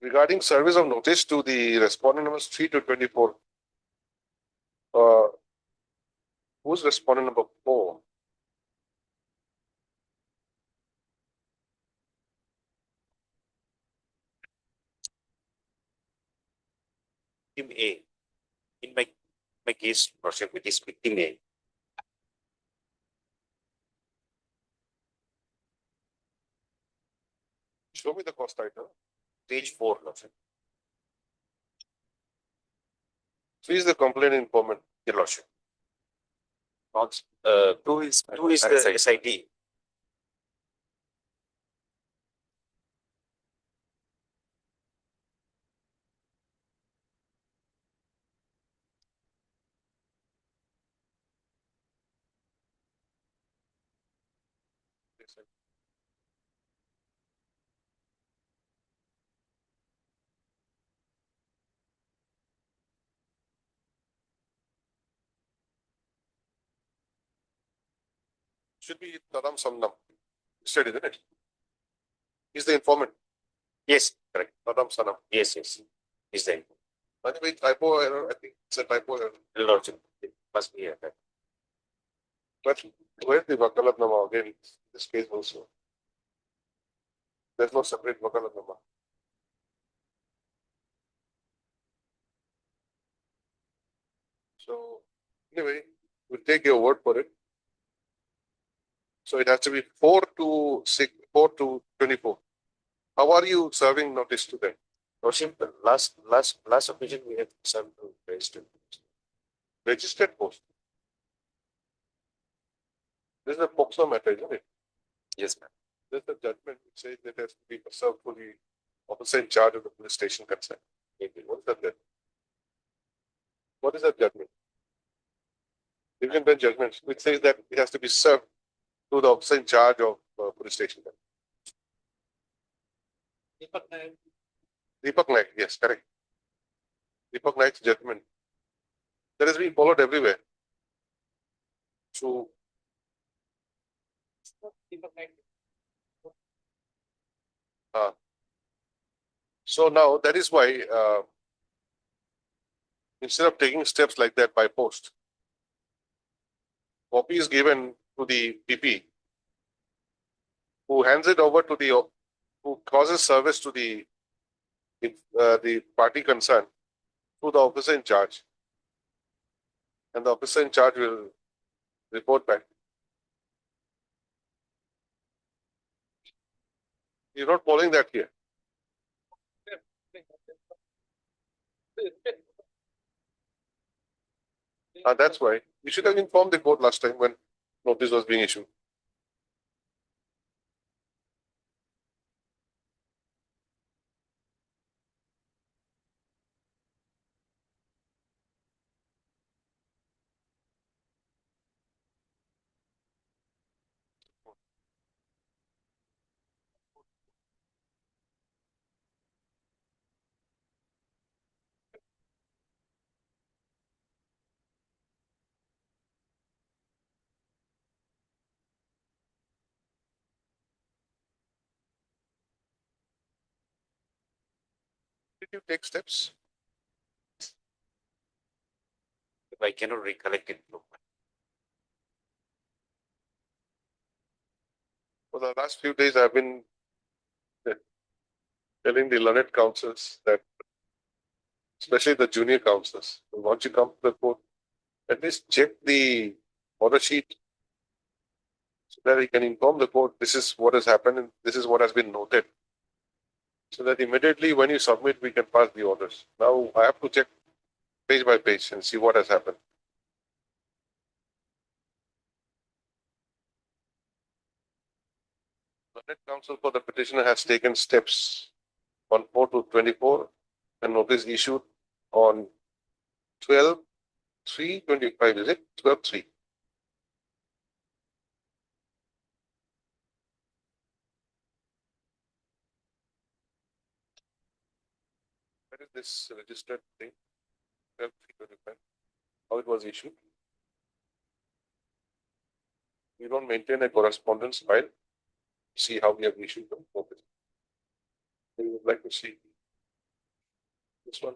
regarding service of notice to the respondent numbers 3 to 24, who's respondent number 4? Victim A. In my case, Lordship, it is victim A. Show me the cost item. Page 4, Lordship. 3 is the complaint informant. Your Lordship. Not, Two is the SIT. Should be Tadam Samnam. Instead, isn't it? He's the informant. Yes, correct. Tadam Sanam. Yes. Is the By the way, typo error, I think it's a typo error. Lordship. It must be that. But where's the Vakalatnama again? In this case also. There's no separate Vakalatnama. So, anyway, we'll take your word for it. So it has to be 4 to 24. How are you serving notice to them? Lordship, the last occasion we have served to register. Registered post. This is a POXO matter, isn't it? yes, ma'am. There's a judgment which says that it has to be served to the officer in charge of the police station concerned. What is that judgment? What is that judgment? Division bench judgment which says that it has to be served to the officer in charge of police station. Deepak Naik, yes, correct. Deepak Naik's judgment. That has been followed everywhere. So, so now that is why instead of taking steps like that by post, copy is given to the PP who hands it over to the who causes service to the party concerned to the officer in charge, and the officer in charge will report back. You're not following that here. That's why you should have informed the court last time when notice was being issued. Did you take steps? I cannot recollect it. For the last few days, I've been telling the learned counsels that, especially the junior counsels, once you come to the court, at least check the order sheet so that you can inform the court this is what has happened and this is what has been noted. So that immediately when you submit, we can pass the orders. Now I have to check page by page and see what has happened. The learned counsel for the petitioner has taken steps on 4 to 24 and notice issued on 12/3/25, is it? 12/3. Where is this registered thing? 12/3/25. How it was issued? We don't maintain a correspondence file. See how we have issued them. Okay. We would like to see this one.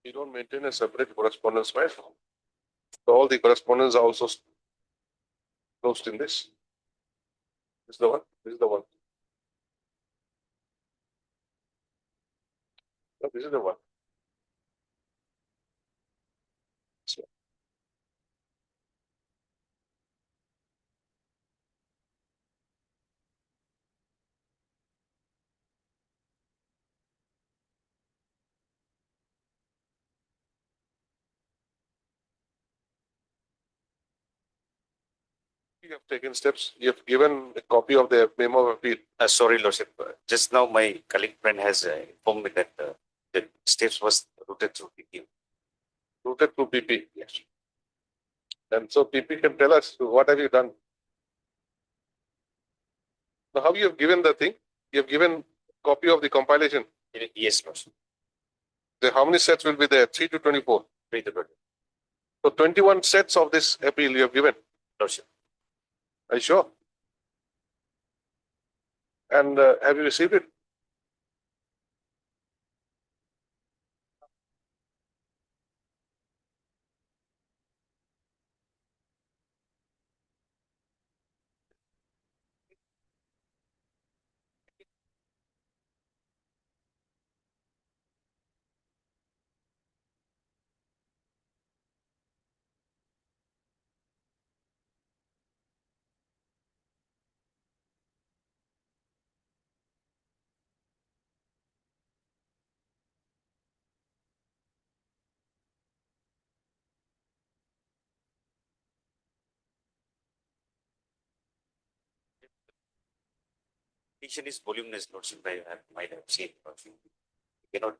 We don't maintain a separate correspondence file. So all the correspondence are also closed in this. This is the one. This is the one. No, this is the one. So, you have taken steps. You have given a copy of the memo of appeal. Sorry, Lordship, just now my colleague friend has informed me that the steps was routed through PQ. Routed to PP. Yes. And so PP can tell us what have you done. Now, how you have given the thing? You have given copy of the compilation. Yes, Lordship. The, how many sets will be there? 3 to 24. 3 to 20. So 21 sets of this appeal you have given. Lordship. Are you sure? And have you received it? Petition is voluminous, Lordship. I might have seen. Lordship. You cannot.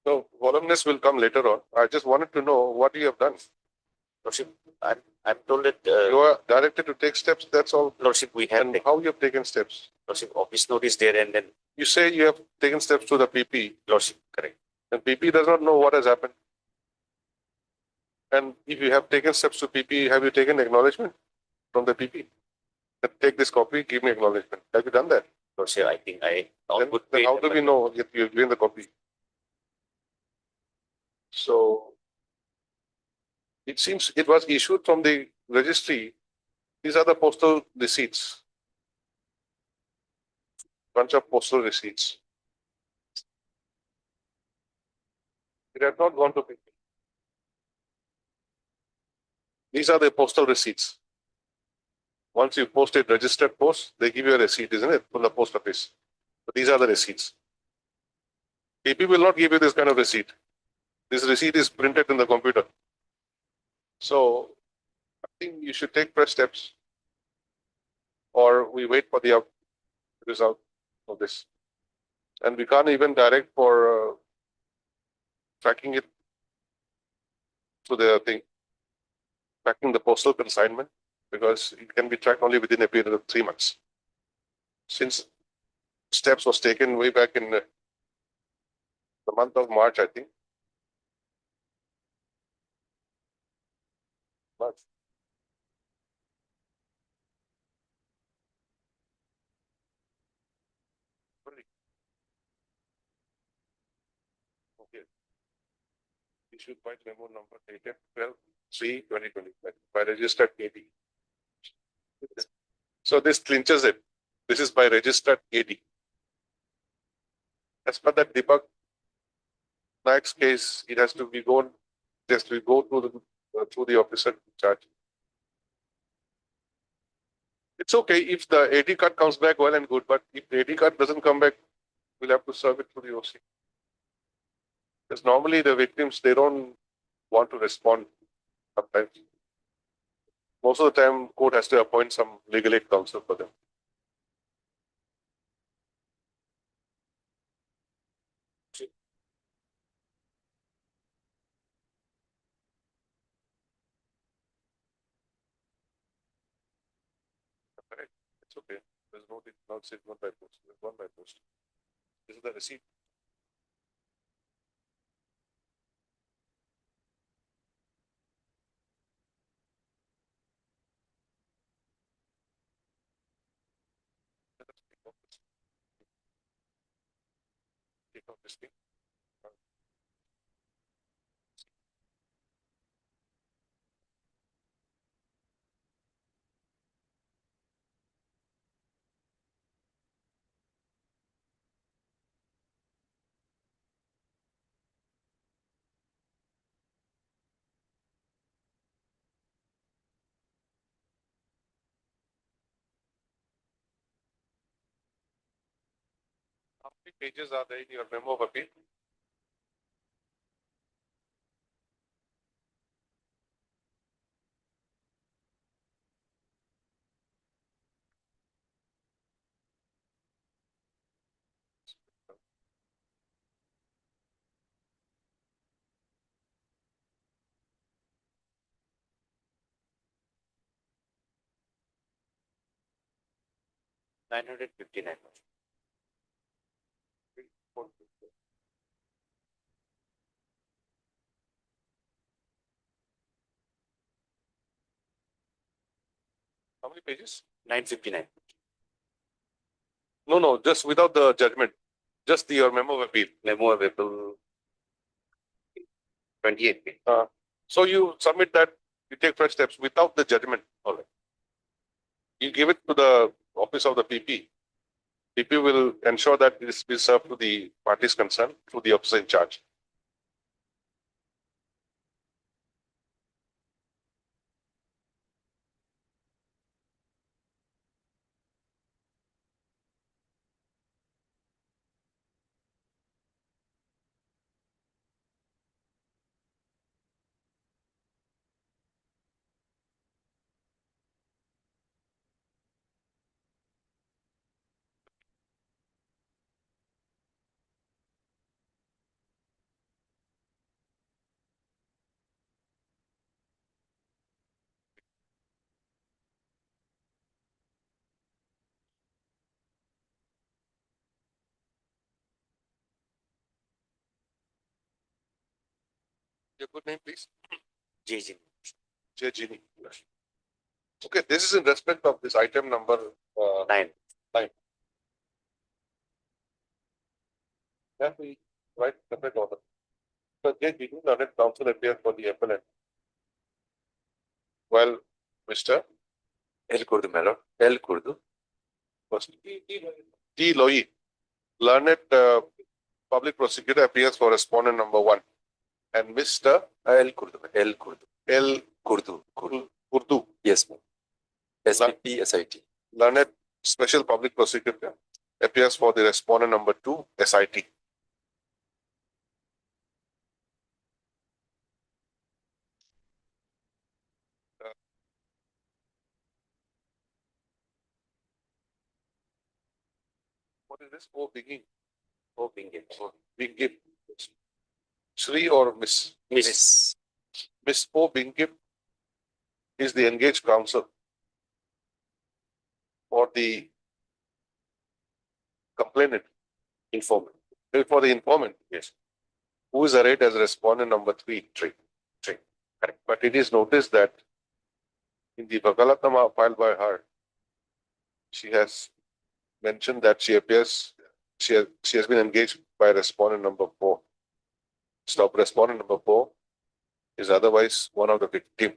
So voluminous will come later on. I just wanted to know what you have done. Lordship, I'm told that You are directed to take steps. That's all. Lordship, we have And taken, how you have taken steps? Lordship, office notice there, and then You say you have taken steps to the PP, Lordship, correct. and PP does not know what has happened. And if you have taken steps to PP, have you taken acknowledgement from the PP? Take this copy, give me acknowledgement. Have you done that? Lordship, I think I all Then, good then faith, how do we know if you've given the copy? So it seems it was issued from the registry. These are the postal receipts. Bunch of postal receipts. It had not gone to PP. These are the postal receipts. Once you post it, registered post, they give you a receipt, isn't it, from the post office. But these are the receipts. PP will not give you this kind of receipt. This receipt is printed in the computer. So I think you should take fresh steps, or we wait for the result of this. And we can't even direct for tracking it to the thing, tracking the postal consignment, because it can be tracked only within a period of 3 months. Since steps was taken way back in the month of March, I think. March. Okay. Issued by memo number dated 12/3/2025 by registered AD. So this clinches it. This is by registered AD. As per that Deepak Naik's case, it has to be gone, just we go through the officer in charge. It's okay if the AD card comes back well and good, but if the AD card doesn't come back, we'll have to serve it to the OC. Because normally the victims, they don't want to respond sometimes. Most of the time, court has to appoint some legal aid counsel for them. it's one by post, one by post. This is the receipt. Take out this thing. 50 pages are there in your memo of appeal? $959. How many pages? 959. No, just without the judgment, just the, your memo of appeal. Memo available 28 page. So you submit that, you take fresh steps without the judgment. All right. You give it to the office of the PP. PP will ensure that it is served to the parties concerned through the officer in charge. Your good name, please. JG. J. Gini. Okay, this is in respect of this item number 9. Can we write separate order? So J. Gini, learned counsel appears for the appellant. While Mr. El Kurdu, my lord. El Kurdu. First, T. Loi, learned public prosecutor appears for respondent number 1. And Mr. El Kurdu. El Kurdu. L. Kurdu. Kurdu. Urdu, Yes, ma'am. SPP SIT. learned special public prosecutor appears for the respondent number 2, SIT. What is this? Oh, begin. Oh, Bingham. Bingip. Shri or Miss? Miss. Miss O. Bingip is the engaged counsel for the complainant, Informant. for the informant, yes, who is arrayed as respondent number 3. Correct. But it is noticed that in the Vakalatnama filed by her, she has mentioned that she appears, she has been engaged by respondent number 4. Stop. Respondent number 4 is otherwise one of the victim.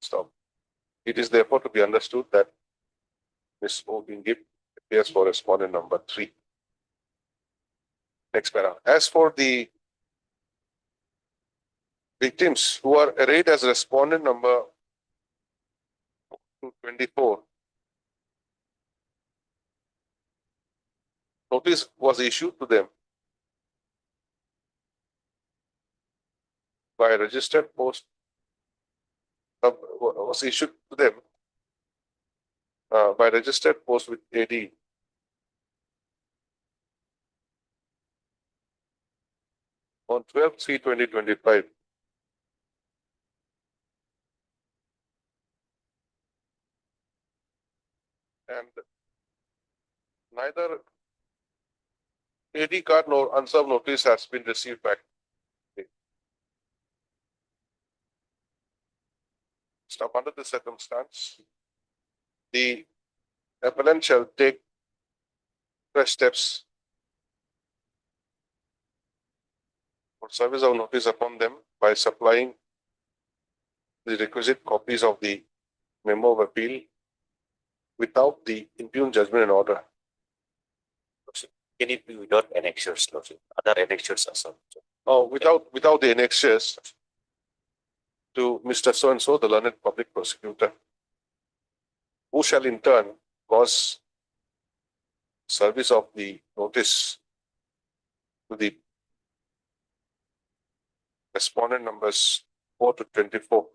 Stop. It is therefore to be understood that Ms. O. Bingip appears for respondent number 3. Next para. As for the victims who are arrayed as respondent number 24, notice was issued to them by registered post, was issued to them by registered post with AD on 12/3/2025. And neither AD card nor unserved notice has been received back. Stop under this circumstance, the appellant shall take fresh steps for service of notice upon them by supplying the requisite copies of the memo of appeal without the impugned judgment and order. Can it be without annexures, Lordship? Other annexures are some. Without the annexures to Mr. So and so, the learned public prosecutor, who shall in turn cause service of the notice to the respondent numbers 4 to 24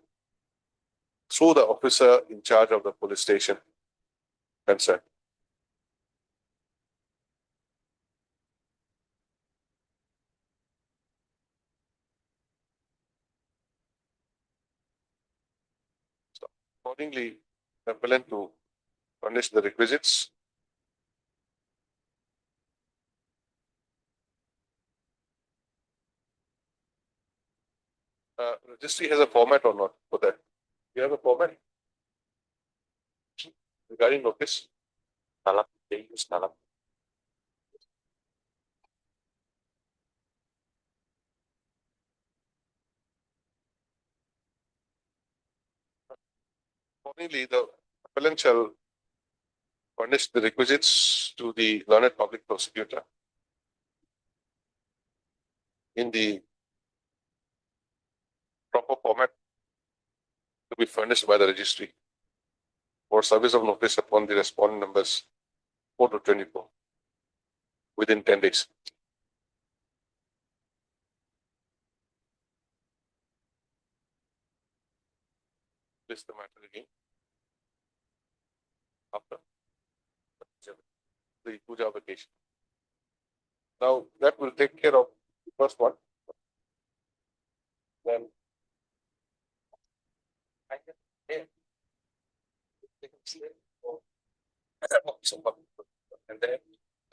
through the officer in charge of the police station concerned. So accordingly, the appellant to furnish the requisites. Registry has a format or not for that? You have a format regarding notice? Talab, they use talab. Accordingly, the appellant shall furnish the requisites to the learned public prosecutor in the proper format to be furnished by the registry for service of notice upon the respondent numbers 4 to 24 within 10 days. List the matter again. After the puja vacation. Now that will take care of the first one. Then I can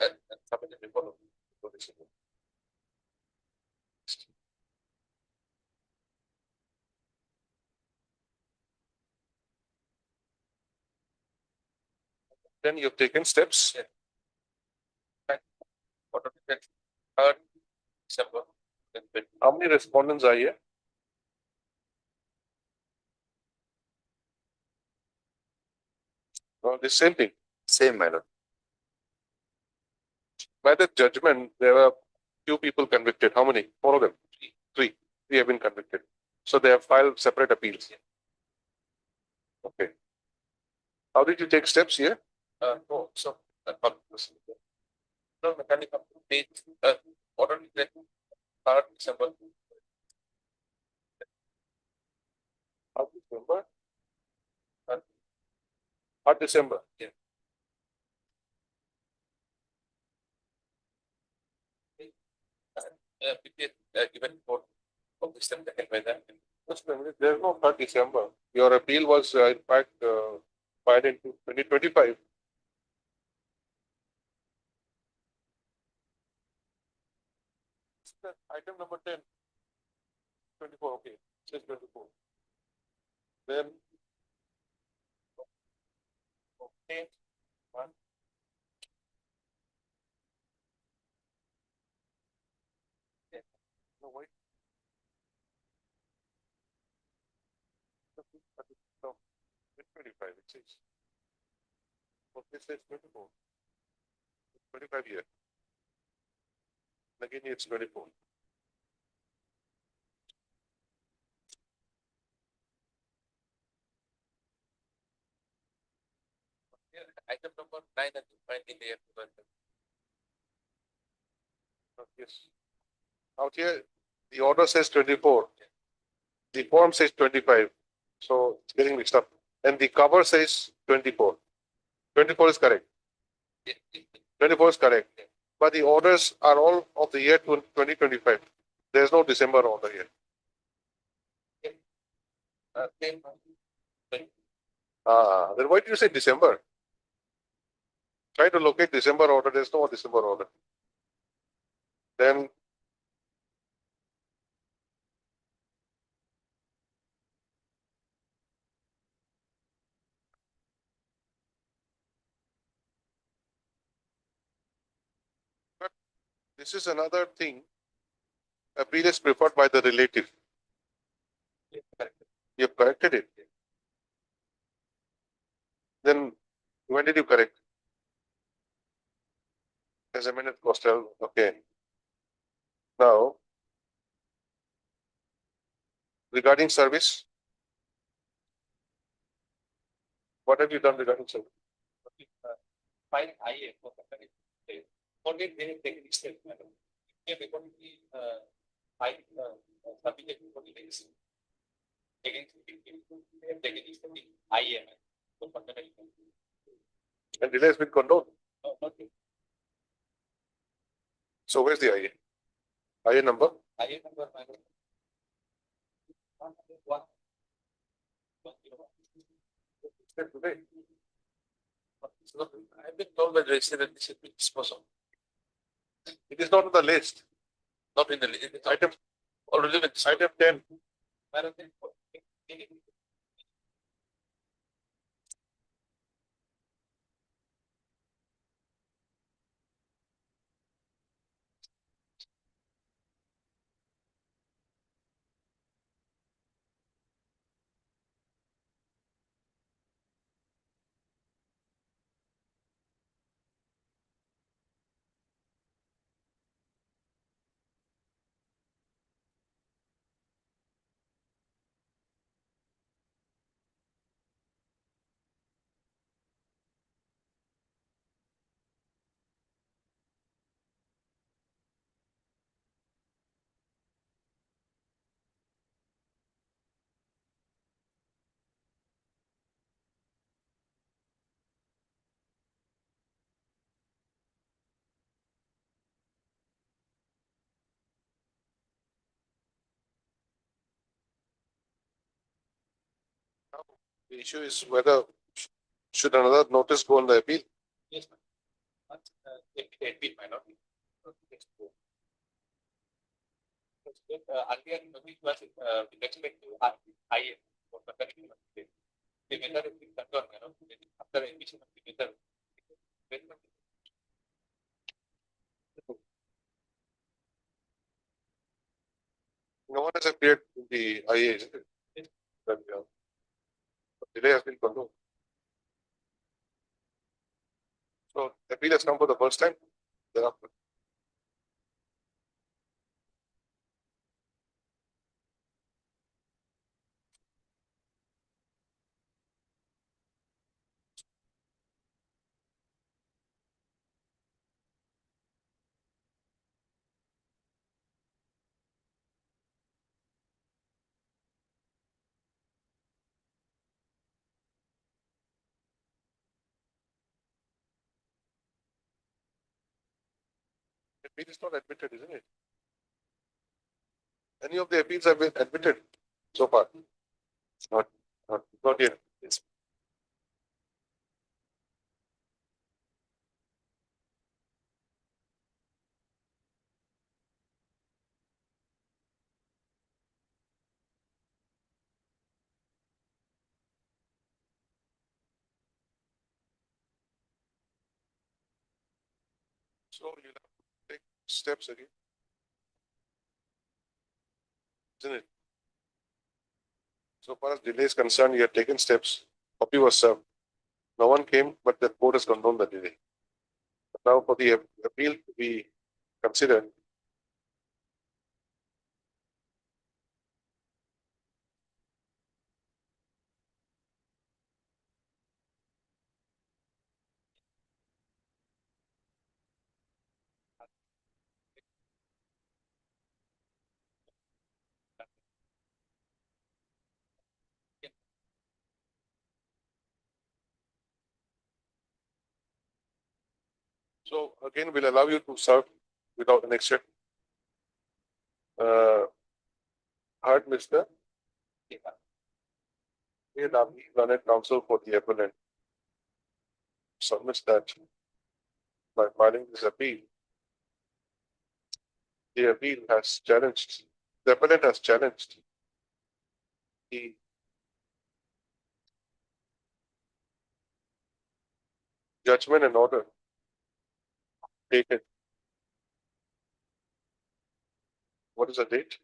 and then submit the report of the then you've taken steps. Third December. How many respondents are here? The same thing. Same, my lord. By the judgment, there were few people convicted. How many? 4 of them. Three. Three have been convicted. So they have filed separate appeals. Okay. How did you take steps here? No, so, no, mechanical date, order that 3rd December. How December? 3rd December. Yeah. Given for system that by that. Just a minute. There's no 3rd December. Your appeal was in fact filed into 2025. Item number 10. 24. Okay. Says 24. Then okay. One. No, wait. No, 25 it says. Okay, says 24. 25 here. Again, it's 24. Item number 9 and 5 in the Yes. Out here, the order says 24. The form says 25. So it's getting mixed up. And the cover says 24. 24 is correct. 24 is correct. But the orders are all of the year 2025. There's no December order here. Then why did you say December? Try to locate December order. There's no December order. Then this is another thing. Appeal is preferred by the relative. You have corrected it. Then when did you correct? As a minute, Postal. Okay. Now, regarding service, what have you done regarding service? File IA for company. Only they have taken step, madam. If they want to file submitted for the legacy. Against they have taken step in IA for company. And delay has been condoned. No, not So where's the IA? IA number? IA number, madam. 101. Today. It's not- I've been told by the registrar that this should be disposed of, It is not on the list. not in the list. It's Item, already been. item 10. Madam, The issue is whether should another notice go on the appeal? yes, ma'am. It might not be. Earlier, we was respect to IA for the company. The vendor is concerned, after emission of the vendor. No one has appeared in the IA, isn't it? Yes. That, delay has been condoned. So appeal has come for the first time. Thereafter. Appeal is not admitted, isn't it? Any of the appeals have been admitted so far? Not yet. It's so you have to take steps again. Isn't it? So far as delay is concerned, you have taken steps. Copy was served. No one came, but the court has condoned the delay. Now for the appeal to be considered, so again, we'll allow you to serve without an exception. Heard, Mr. Learned Counsel for the appellant submits that by filing this appeal, the appeal has challenged, the appellant has challenged the judgment and order dated. What is the date?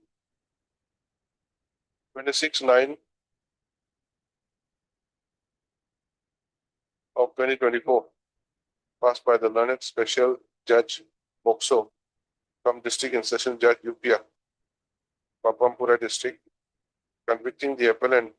26/9 of 2024, passed by the learned special judge Mokso from District and Session Judge UPA, Papampura District, convicting the appellant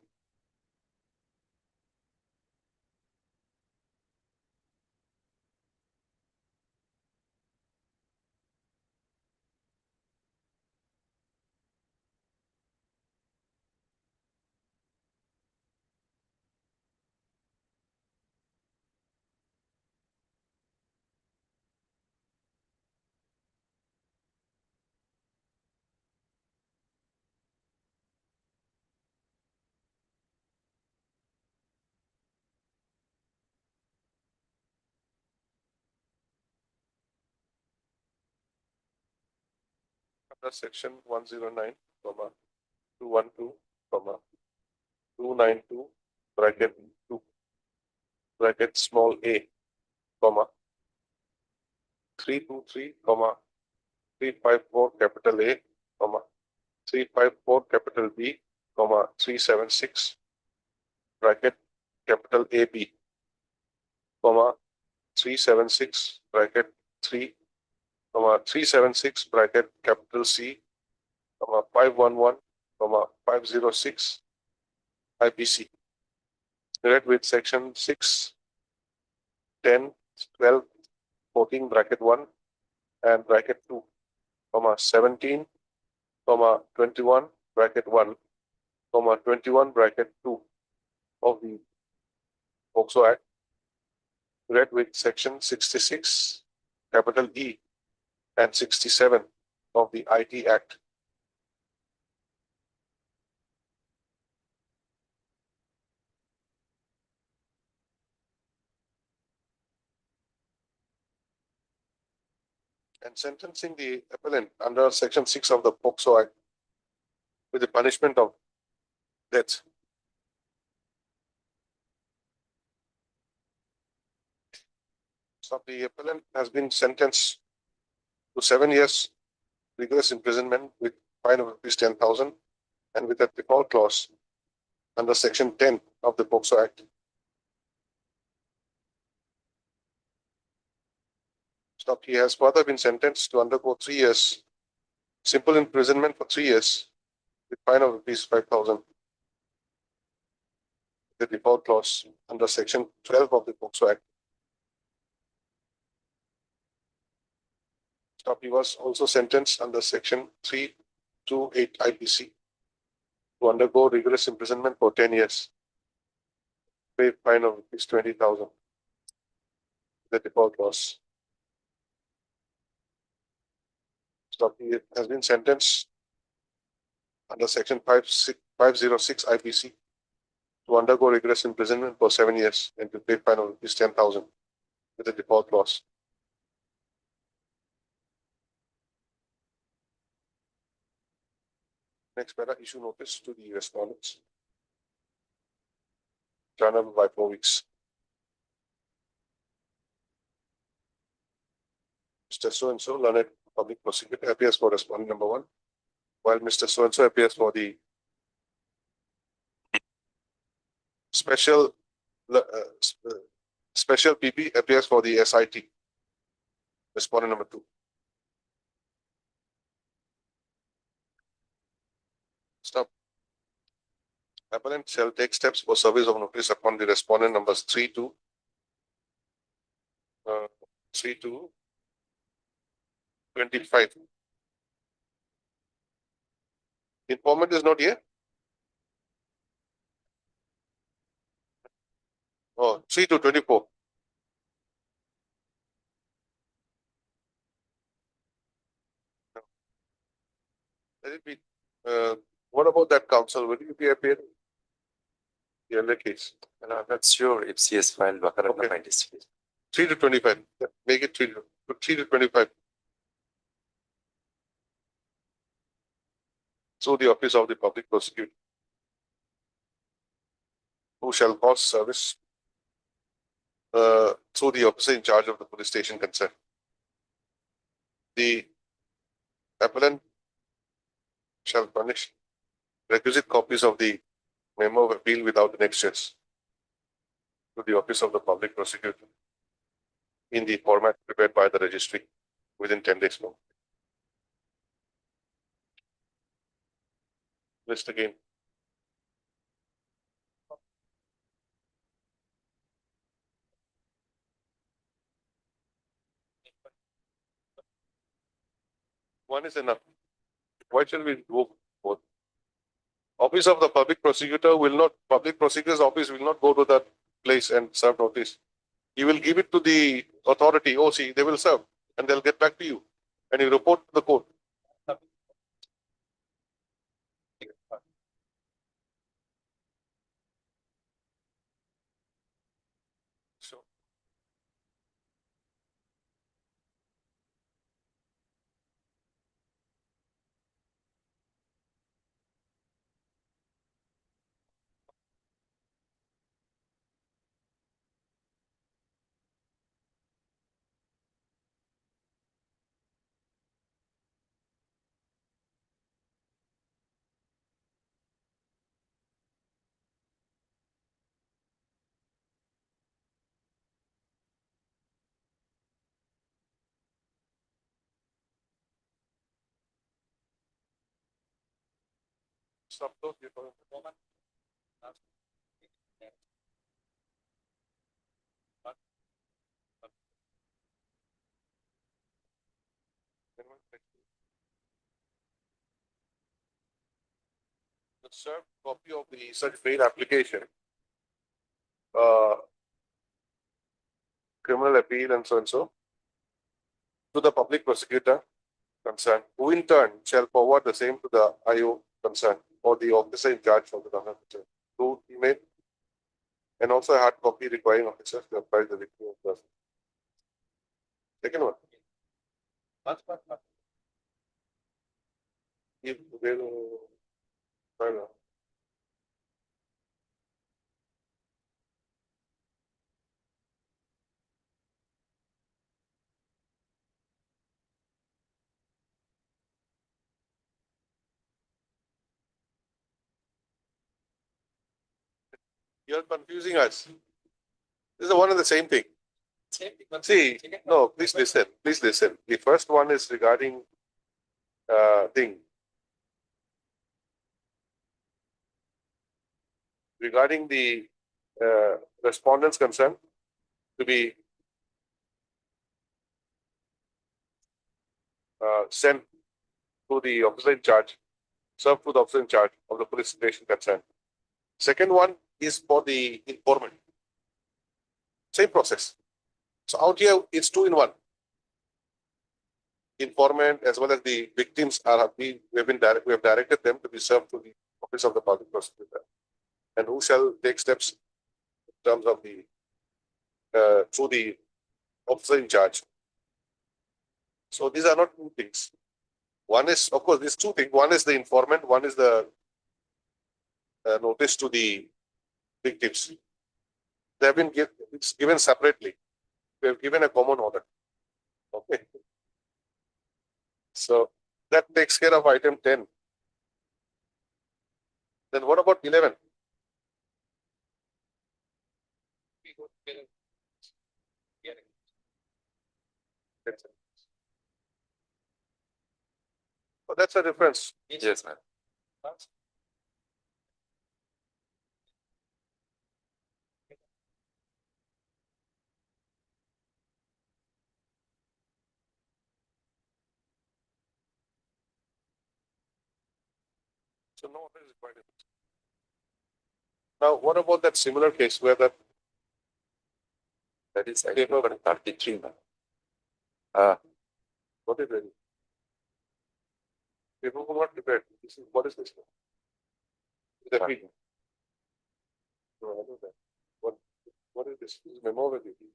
under section 109, 212, 292, bracket 2, bracket small a, 323, 354 capital A, 354 capital B, 376, bracket capital AB, 376, bracket 3, 376, bracket capital C, 511, 506, IPC. Read with section 6, 10, 12, 14, bracket 1, and bracket 2, 17, 21, bracket 1, 21, bracket 2 of the POCSO Act. Read with section 66, capital E, and 67 of the IT Act. And sentencing the appellant under section 6 of the POCSO Act with the punishment of death. So the appellant has been sentenced to 7 years rigorous imprisonment with fine of rupees 10,000 and with a default clause under section 10 of the POCSO Act. Stop. He has further been sentenced to undergo 3 years simple imprisonment for 3 years with fine of rupees 5,000. The default clause under section 12 of the POCSO Act. Stop. He was also sentenced under section 328 IPC to undergo rigorous imprisonment for 10 years. Pay fine of rupees 20,000. The default clause. Stop. He has been sentenced under section 506 IPC to undergo rigorous imprisonment for 7 years and to pay fine of rupees 10,000 with a default clause. Next para, issue notice to the respondents. Returnable by 4 weeks. Mr. So-and-so, learned public prosecutor, appears for respondent number 1, while Mr. So-and-so appears for the special special PP appears for the SIT, respondent number 2. Stop. Appellant shall take steps for service of notice upon the respondent numbers 3 to 25. Informant is not here. Oh, 3 to 24. Let it be. What about that counsel? Will you be appearing? The other case. And I'm not sure if she has filed Vakarana Okay. by this case. 3 to 25. Make it 3 to 25. So the office of the public prosecutor, who shall cause service through the officer in charge of the police station concerned. The appellant shall furnish requisite copies of the memo of appeal without annexures to the office of the public prosecutor in the format prepared by the registry within 10 days. No. List again. One is enough. Why shall we go both? Office of the public prosecutor will not, public prosecutor's office will not go to that place and serve notice. He will give it to the authority, OC, they will serve and they'll get back to you and you report to the court. So, stop those before. The served copy of the such bail application, criminal appeal and so to the public prosecutor concerned, who in turn shall forward the same to the IO concerned or the officer in charge of the government through email, and also a hard copy requiring officers to apply the victim person. Second one. If they will, you're confusing us. This is one and the same thing. See, no, please listen. Please listen. The first one is regarding regarding the respondent's concern to be sent to the officer in charge, served to the officer in charge of the police station concerned. Second one is for the informant. Same process. So out here, it's 2 in 1. Informant as well as the victims we have directed them to be served to the office of the public prosecutor, and who shall take steps in terms of the through the officer in charge. So these are not 2 things. One is, of course, these 2 things. One is the informant. One is the notice to the victims. They have been it's given separately. We have given a common order. Okay. So that takes care of item 10. Then what about 11? Oh, that's a difference. Yes, ma'am. So no offense is required. Now, what about that similar case where that That is item number 33, ma'am. what is it? People who are not prepared. This is what is this? The fee. No, I know that. What is this? This is memo with the fee.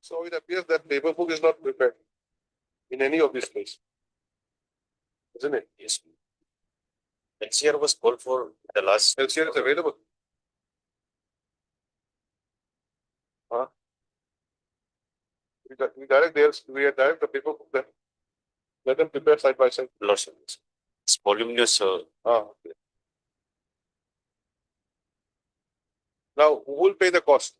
So it appears that paper book is not prepared in any of these places. Isn't it? Yes. LCR was called for the last. LCR is available. Huh? We direct the paper book then. Let them prepare side by side. Lots of this. It's voluminous. Okay. Now, who will pay the cost?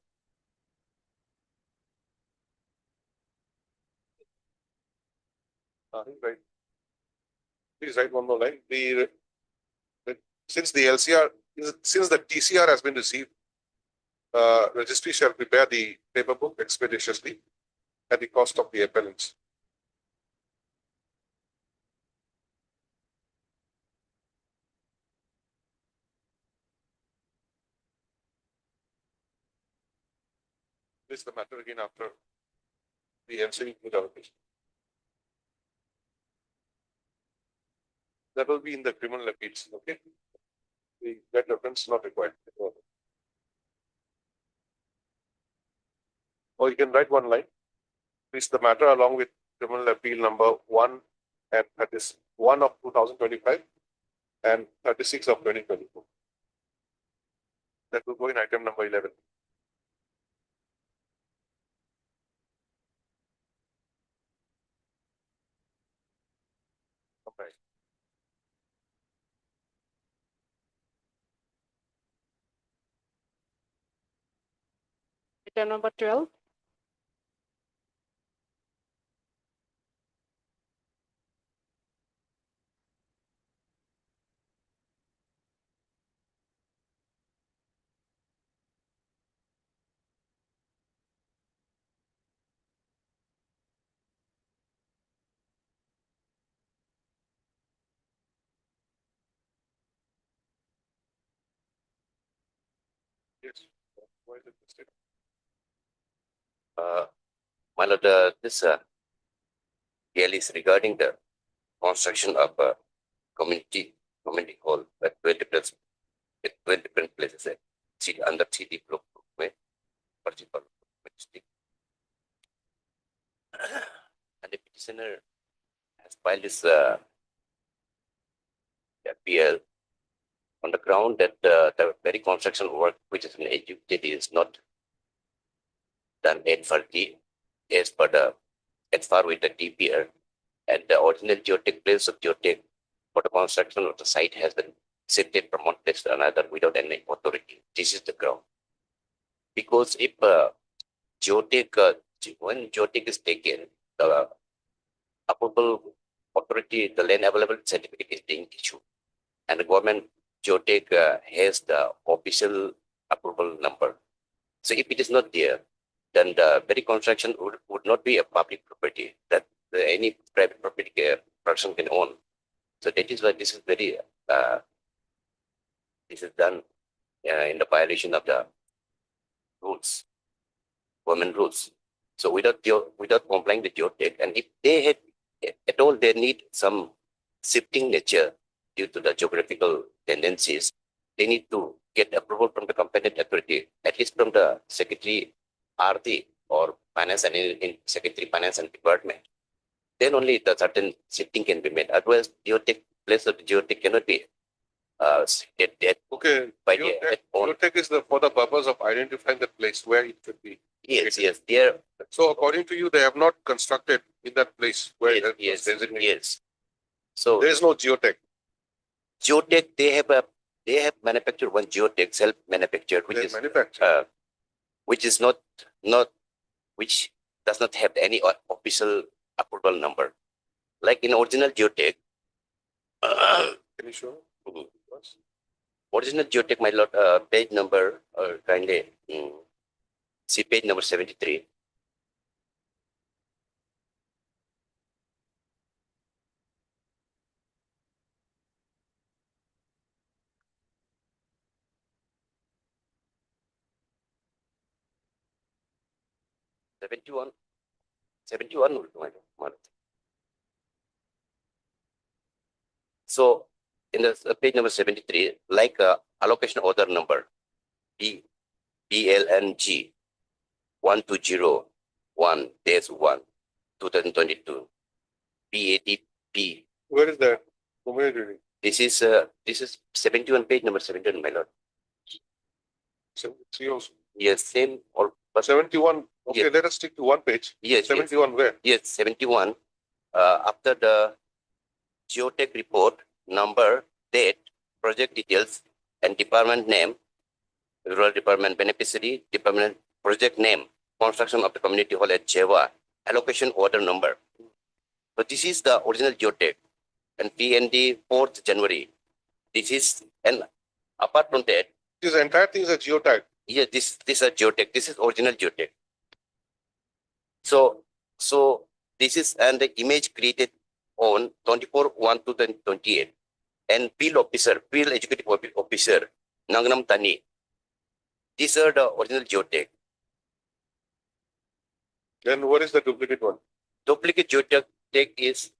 Right. Please write one more line. Since the LCR, since the TCR has been received, registry shall prepare the paper book expeditiously at the cost of the appellants. This is the matter again after the answering to the allocation. That will be in the criminal appeals, okay? That reference not required. Or you can write one line. This is the matter along with criminal appeal number 1 and 31 of 2025 and 36 of 2024. That will go in item number 11. Okay. Item number 12. Yes. Why is it listed? My lord, this PL is regarding the construction of a community hall at 20 different places at under city block particular district. And the petitioner has filed this PL on the ground that the very construction work which has been executed is not done as per the as far with the DPR, and the original geotech place of geotech for the construction of the site has been shifted from one place to another without any authority. This is the ground. Because if geotech, when geotech is taken, the applicable authority, the land available certificate is being issued, and the government geotech has the official approval number. So if it is not there, then the very construction would not be a public property that any private property person can own. So that is why this is very this is done in the violation of the rules, government rules. So without complying the geotech, and if they had at all, they need some shifting nature due to the geographical tendencies, they need to get approval from the competent authority, at least from the Secretary RD or Finance and in Secretary Finance and Department. Then only the certain shifting can be made. Otherwise, geotech place of the geotech cannot be shifted Okay. by the own. Geotech is for the purpose of identifying the place where it should be. Yes, yes, there. So according to you, they have not constructed in that place where it was Yes, designated. yes. So There is no geotech. geotech, they have manufactured one geotech self-manufactured, which They is manufacture. which is which does not have any official approval number. Like in original geotech, Can you show? original geotech, my lord, page number, kindly see page number 73. Seventy-one will do, my lord. So in the page number 73, like allocation order number BLNG 120 dash 1, 2022. PADP. Where is that? Whom are you reading? This is 71, page number 71, my lord. 73 also. Yes, same or but 71. Okay, Yes. let us stick to one page. yes, yes, 71 where? yes, 71. After the Geotech report, number, date, project details, and department name, rural department beneficiary, department project name, construction of the community hall at Jeva, allocation order number. So this is the original Geotech and PND 4th January. This is, and apart from that, This entire thing is a geotag. yeah, this is a Geotech. This is original Geotech. So this is and the image created on 24/1/2028, and field executive officer Nangnam Tani. These are the original Geotech. Then what is the duplicate one? Duplicate Geotech is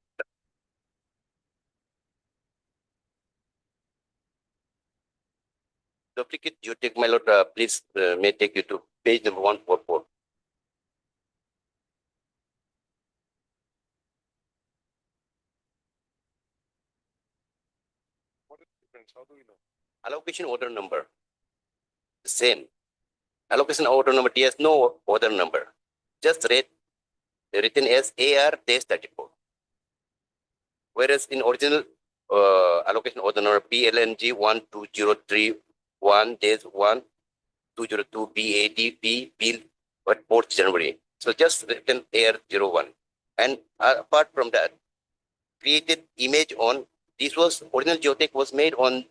duplicate Geotech, my lord. Please may take you to page number 144. What is the difference? How do we know? Allocation order number, the same. Allocation order number, TS, no order number. Just written as AR-34. Whereas in original allocation order number PLNG 12031-1 202 BADP bill at 4th January. So just written AR01. And apart from that, created image on, this was original Geotech was made on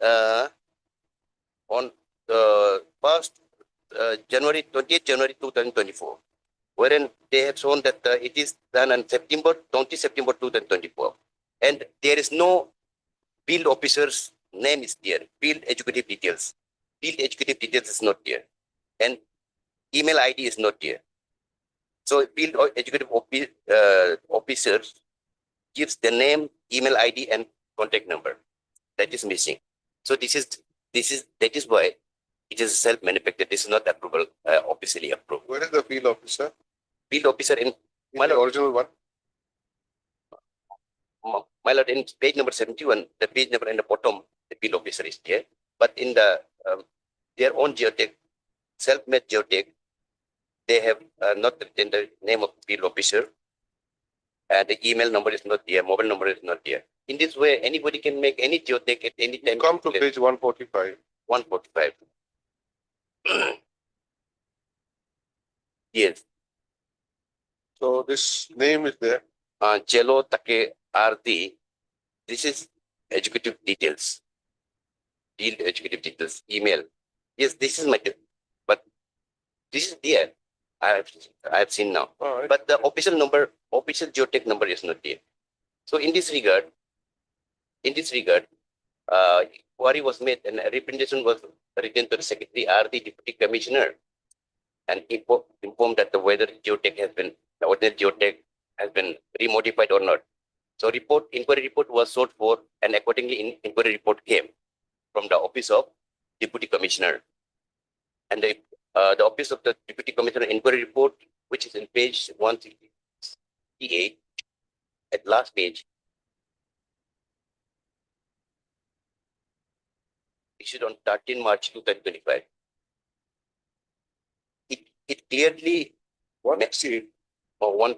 first January 20th January 2024, wherein they have shown that it is done on September 2024, and there is no field officer's name is there. Field executive details is not there, and email ID is not there. So field executive officer gives the name, email ID, and contact number. That is missing. So that is why it is self-manufactured. This is not approval, officially approved. Where is the field officer? Field officer in In the original one? my lord, in page number 71, the page number in the bottom, the field officer is there. But in the their own Geotech, self-made Geotech, they have not written the name of field officer, and the email number is not there, mobile number is not there. In this way, anybody can make any Geotech at any time. Come to page 145. 145. Yes. So this name is there. Jello Take RD. This is executive details. Field executive details. Email. Yes, this is my, but this is there. I have seen now. All right. But the official Geotech number is not there. So in this regard, query was made and a representation was written to the Secretary RD Deputy Commissioner, and informed that whether the original Geotech has been remodified or not. So inquiry report was sought for, and accordingly inquiry report came from the office of Deputy Commissioner. And the office of the Deputy Commissioner inquiry report, which is in page 168, at last page, issued on 13 March 2025. It clearly 168. or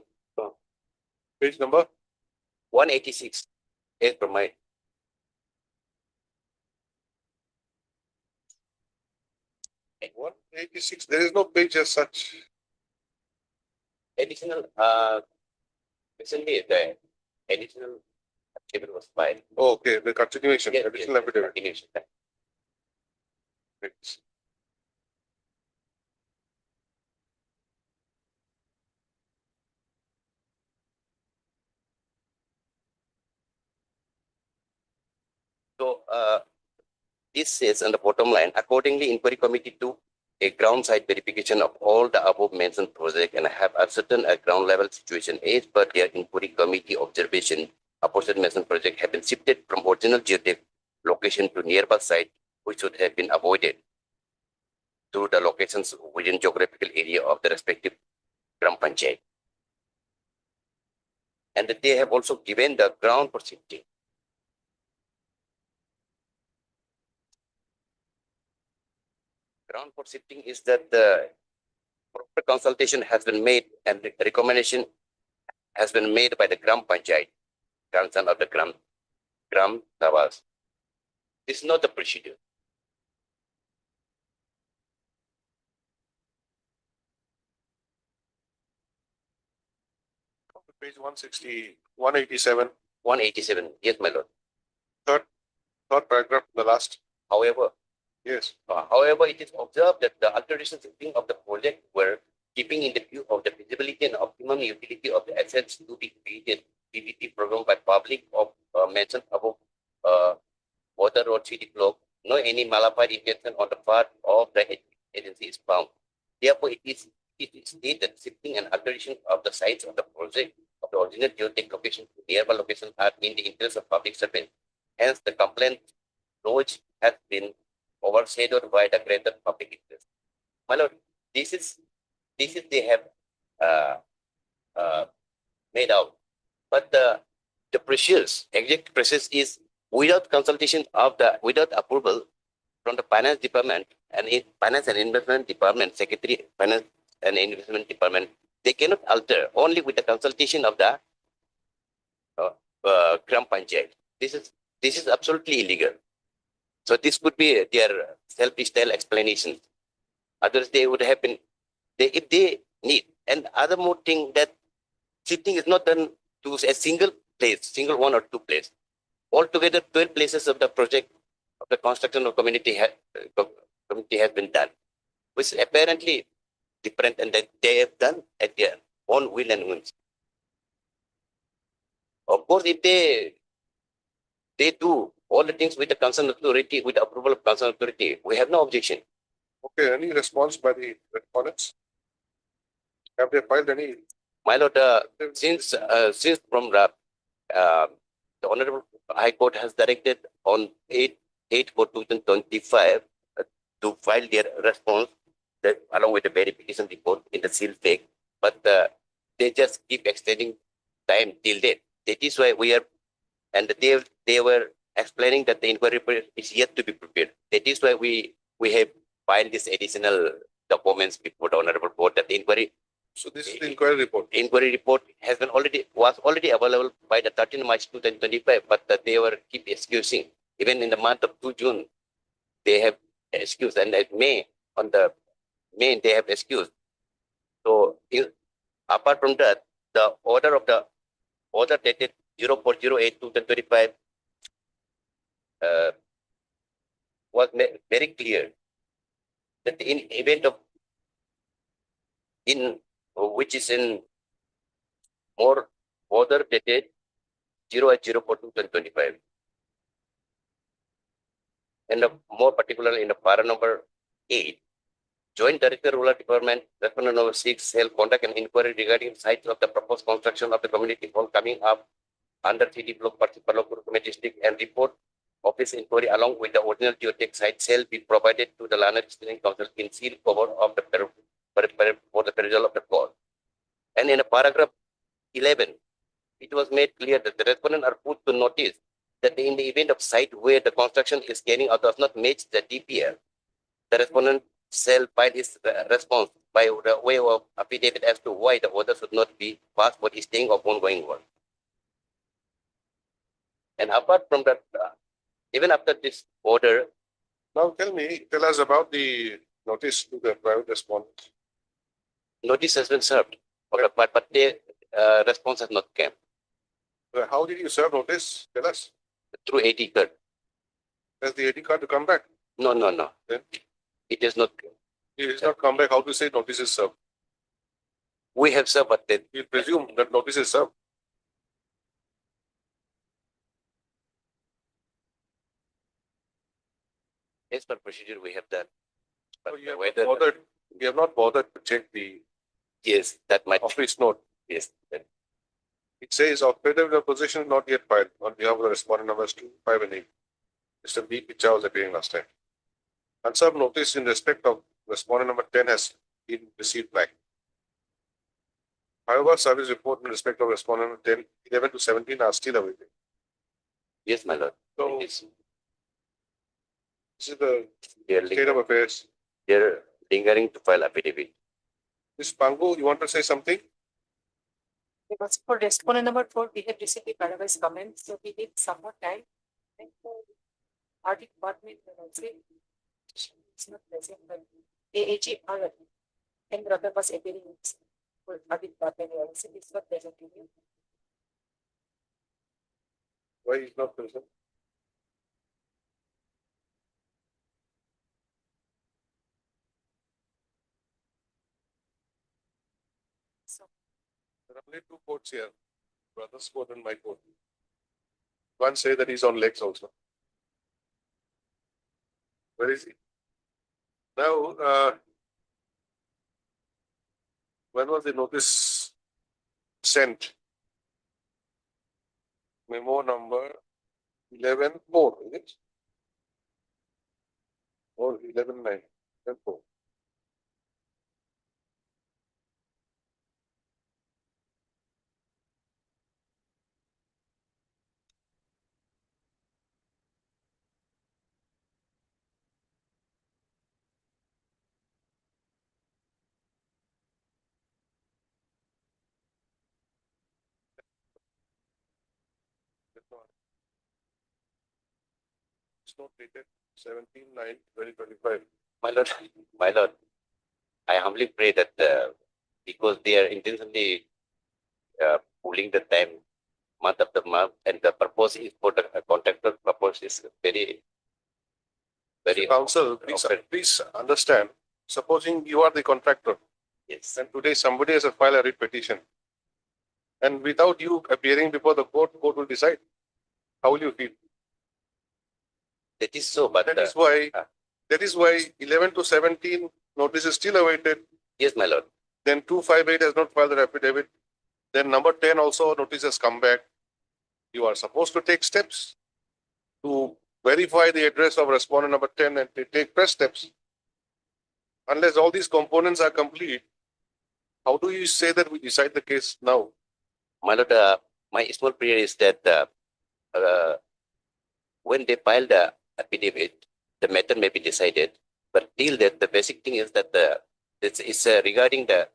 Page number? 186 is from my 186. There is no page as such. additional recently the additional affidavit was filed. Oh, okay, the continuation, Yes, additional yes, affidavit. continuation. Right. So this says on the bottom line, accordingly, inquiry committee took a ground site verification of all the above mentioned project and have ascertained a ground level situation as per their inquiry committee observation. Aforesaid mentioned project have been shifted from original Geotech location to nearby site, which should have been avoided through the locations within geographical area of the respective Gram Panchayat. And that they have also given the ground for shifting. Ground for shifting is that the proper consultation has been made and the recommendation has been made by the Gram Panchayat, concern of the Gram Sabas. This is not the procedure. Page 160, 187, 187, yes, my lord. third paragraph, the last. However, Yes. however, it is observed that the alteration shifting of the project were keeping in the view of the feasibility and optimum utility of the assets to be created PVT program by public of mentioned above water road city block. No any malified intention on the part of the agency is found. Therefore, it is stated that shifting and alteration of the sites of the project of the original geotech location to nearby location are in the interest of public servant. Hence, the complaint lodged has been overshadowed by the greater public interest. My lord, this is they have made out, but the process, exact process is without consultation of the without approval from the finance department and finance and investment department secretary, finance and investment department, they cannot alter only with the consultation of the Gram Panchayat. This is absolutely illegal. So this could be their self-style explanation. Others they would have been, if they need. And other more thing that shifting is not done to a single place, single one or two place. Altogether, 12 places of the project of the construction of community has been done, which is apparently different and that they have done at their own will and whims. Of course, if they do all the things with the concerned authority, with the approval of concerned authority, we have no objection. Okay, any response by the respondents? Have they filed any? My lord, since from the Honorable High Court has directed on 8/4/2025 to file their response that, along with the verification report in the seal take, but they just keep extending time till date. That is why we are, and they were explaining that the inquiry report is yet to be prepared. That is why we have filed this additional documents before the Honorable Court that the inquiry. So this is the inquiry report. Inquiry report was already available by the 13th March 2025, but they were keep excusing. Even in the month of 2 June, they have excused, and at May they have excused. So apart from that, the order dated 04/08/2025 was very clear that in event of which is in more order dated 08/04/2025. And more particularly in the para number 8, Joint Director Rural Department, Respondent number 6, shall conduct an inquiry regarding sites of the proposed construction of the community hall coming up under 3D block Parlour district and report of this inquiry along with the original geotech site shall be provided to the Land Steering Council in seal cover of the for the perusal of the court. And in a paragraph 11, it was made clear that the respondents are put to notice that in the event of site where the construction is carrying out does not match the DPR, the respondent shall file his response by the way of affidavit as to why the order should not be passed for staying of ongoing work. And apart from that, even after this order, Now tell us about the notice to the private respondent. notice has been served, but their response has not come How did you serve notice? Tell us. through AD card. Has the AD card to come back? No. Then? It is not. If it's not come back, how to say notice is served? We have served, but then You presume that notice is served. as per procedure we have done. But So you have whether, not bothered, we have not bothered to check the yes, that might, office note. yes, that- It says operative position not yet filed on behalf of the respondent numbers 2, 5 and 8. Mr. B. Picha was appearing last time. Unserved notice in respect of respondent number 10 has been received back. However, service report in respect of respondent 10, 11 to 17 are still awaiting. Yes, my lord. So It is- this is the They are state of affairs. they're lingering to file affidavit. Ms. Pangu, you want to say something? Because for respondent number 4, we have received the paradise comments, so we need some more time. And for audit department, it's not present, but AAG already. And Ratan was appearing for audit department, so it's not present in here. Why is not present? So There are only two courts here, brother's court and my court. One say that he's on legs also. Where is he? Now, when was the notice sent? Memo number 11-4, is it? Or 11-9, 11-4. It's not dated 17-9-2025. My lord, I humbly pray that because they are intentionally pulling the time month after month, and the purpose is for the contractor purpose is very, very. Counsel, please, often. please understand, supposing you are the contractor Yes, and today somebody has filed a writ petition. And without you appearing before the court will decide. How will you feel? that is so, but That is why 11 to 17 notice is still awaited. yes, my lord. Then 258 has not filed the affidavit. Then number 10 also notice has come back. You are supposed to take steps to verify the address of respondent number 10 and to take press steps. Unless all these components are complete, how do you say that we decide the case now? My lord, my small prayer is that when they file the affidavit, the matter may be decided. But till that, the basic thing is that this is regarding the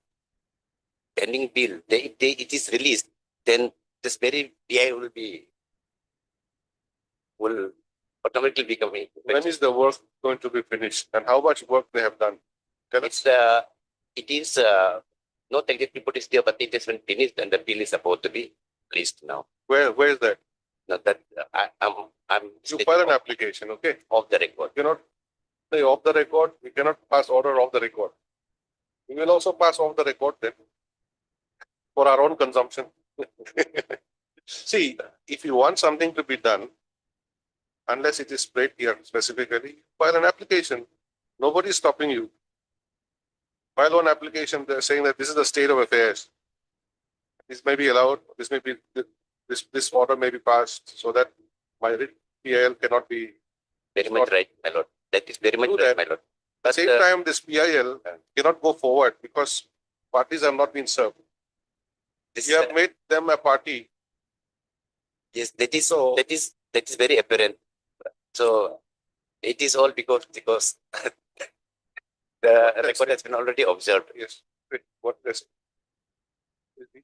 pending bill. It is released, then this very PI will automatically become. When is the work going to be finished and how much work they have done? Tell us. It is no technical report is there, but it has been finished and the bill is about to be released now. Where is that? Now that I'm You file an application, okay? off the record. You cannot say off the record, we cannot pass order off the record. We will also pass off the record then for our own consumption. See, if you want something to be done, unless it is spread here specifically, file an application. Nobody is stopping you. File one application, they're saying that this is the state of affairs. This may be allowed, this may be, this order may be passed so that my PIL cannot be. Very much right, my lord. That is very much Do right, that. my lord. At the same time, this PIL cannot go forward because parties have not been served. This You have made them a party. yes, that is very apparent. So it is all because the record has been already observed. Yes. Wait, what is it?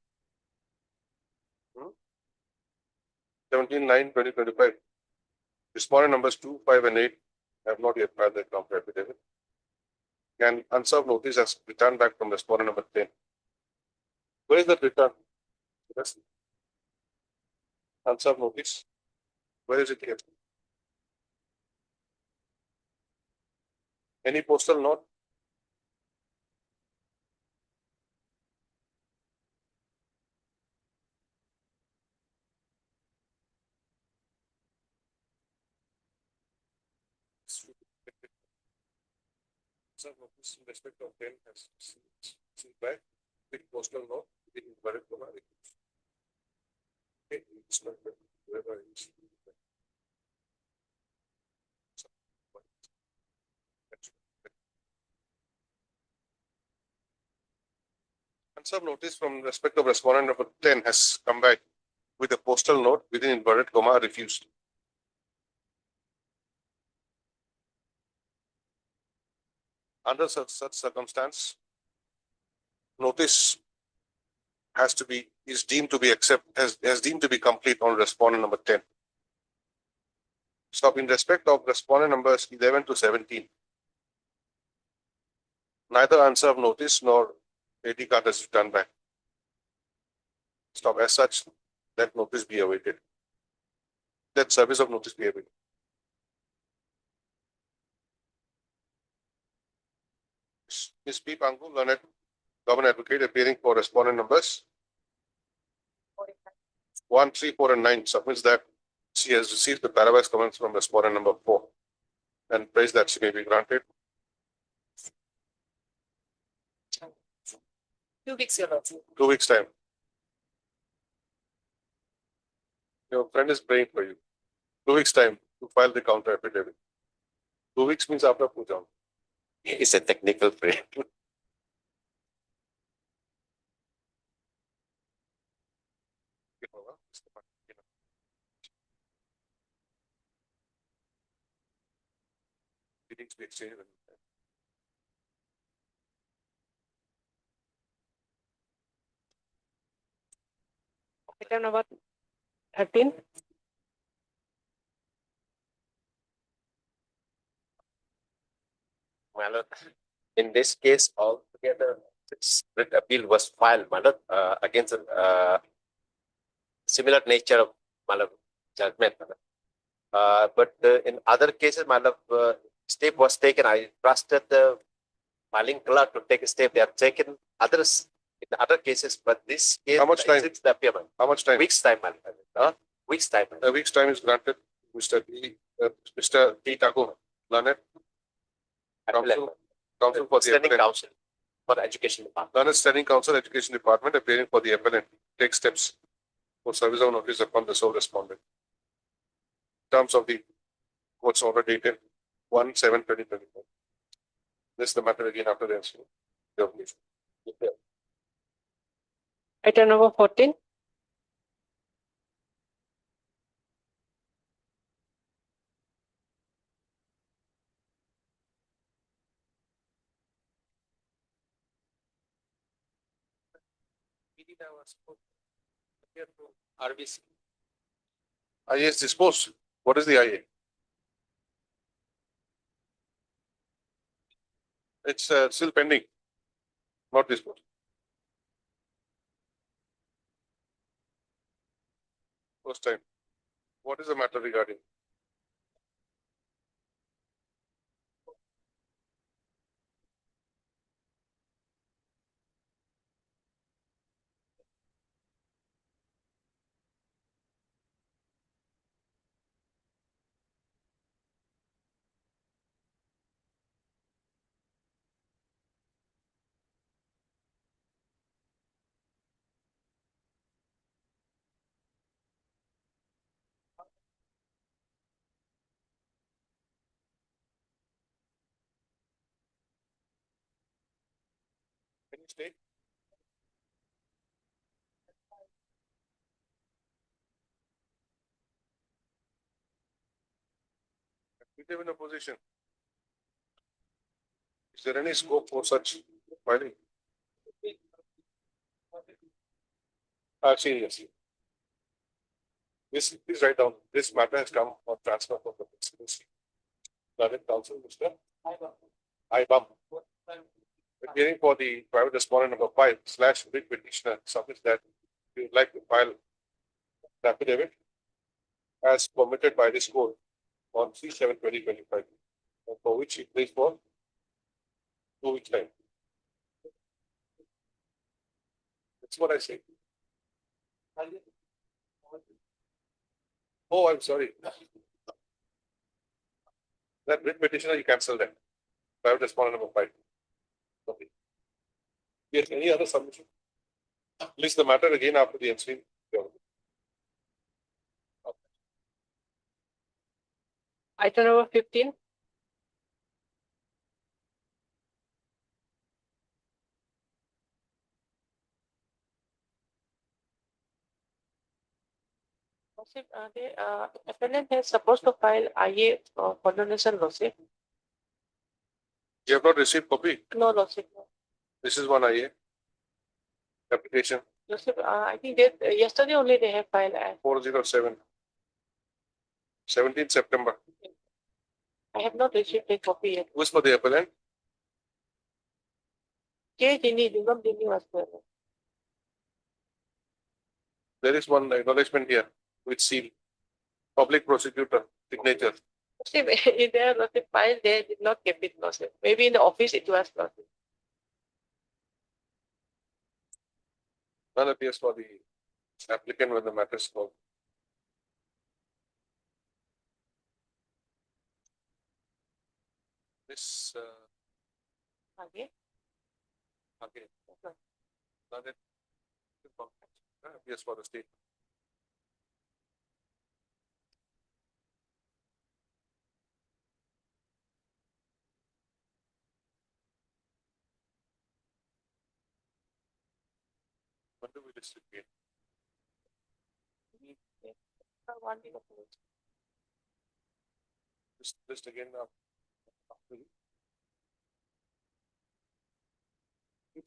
17-9-2025. Respondent numbers 2, 5, and 8 have not yet filed their counter affidavit. And unserved notice has returned back from respondent number 10. Where is that return? Yes. Unserved notice. Where is it here? Any postal note? Unserved notice in respect of 10 has seen back with postal note in valid command. Okay, it's not good. Wherever it is. Answer notice from respect of respondent number 10 has come back with a postal note within inverted comma refused. Under such circumstance, notice is deemed to be has deemed to be complete on respondent number 10. Stop in respect of respondent numbers 11 to 17. Neither answer of notice nor AD card is returned back. Stop as such, let notice be awaited. Let service of notice be awaited. Ms. P. Pangu, learned government advocate appearing for respondent numbers 1, 3, 4, and 9 submits that she has received the paragraphs comments from respondent number 4 and prays that she may be granted 2 weeks, Your Lordship. 2 weeks' time. Your friend is praying for you. 2 weeks' time to file the counter affidavit. 2 weeks means after puja. It's a technical prayer. Meetings to be exchanged. Item number 13. My lord, in this case, altogether, this writ appeal was filed, my lord, against similar nature of my lord, judgment. My lord. But in other cases, my lord, step was taken. I trusted the filing clerk to take a step. They have taken others in other cases, but this case. How much time? It's the appearment. How much time? Weeks time, my lord. Weeks time. My lord. A week's time is granted. Mr. T. Tagore, learned counsel for the Standing appellant. counsel for the education department. Learned standing counsel, education department, appearing for the appellant, take steps for service of notice upon the sole respondent. Terms of the court's order dated 1/7/2024. This is the matter again after the incident. Your please. Item number 14. RBC. IA is disposed. What is the IA? It's still pending. Not disposed. First time. What is the matter regarding? Can you state? We live in a position. Is there any scope for such filing? I've seen, yes. This, please write down, this matter has come on transfer from the presidency. Learned counsel, Mr. Ibam. Appearing for the private respondent number 5/writ petitioner submits that we would like to file the affidavit as permitted by this court on 3/7/2025, and for which he plays for 2 weeks time. That's what I say. Oh, I'm sorry. That writ petitioner, you cancel that. Private respondent number 5. Okay. Yes, any other submission? List the matter again after the ensuing. Item number 15. Lordship, the appellant is supposed to file IA condonation, Lordship. You have not received copy? No, Lordship. No. This is one IA. Application Lordship, I think that yesterday only they have filed. 407. 17th September. I have not received a copy yet. Who's for the appellant? K. Dini was there. There is one acknowledgement here with seal. Public prosecutor, signature. Lordship, in their Lordship file, they did not keep it, Lordship. Maybe in the office it was, Lordship. None appears for the applicant when the matter is called. This, Okay. okay. None appears for the state. When do we distribute? One thing of it. Just again now.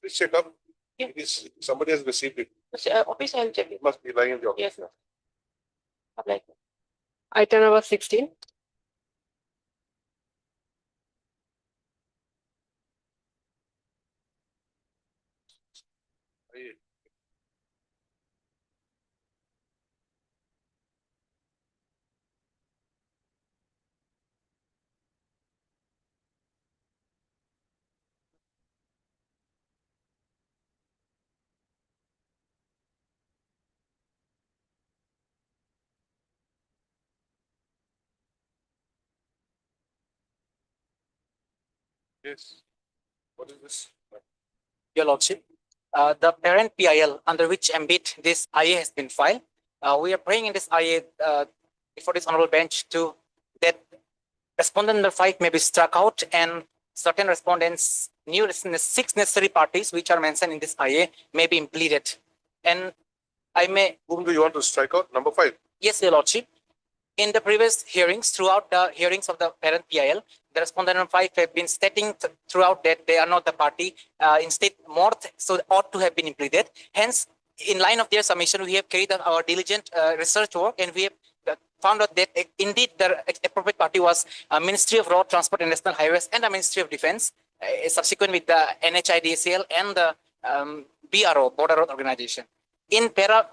Please check up. Yeah. It is, somebody has received it. Office, I'll check it. It must be lying in the office. Yes, no. Like item number 16. Yes. What is this? Your Lordship, the parent PIL under which ambit this IA has been filed, we are praying in this IA before this honorable bench to that respondent number 5 may be struck out and certain respondents, new 6 necessary parties which are mentioned in this IA may be impleaded. And I may. Whom do you want to strike out? Number 5. Yes, Your Lordship. In the previous hearings, throughout the hearings of the parent PIL, the respondent number 5 have been stating throughout that they are not the party. Instead, more so ought to have been impleaded. Hence, in line of their submission, we have carried out our diligent research work, and we have found out that indeed the appropriate party was Ministry of Road Transport and National Highways and the Ministry of Defence, subsequent with the NHIDCL and the BRO, Border Road Organization. In paragraph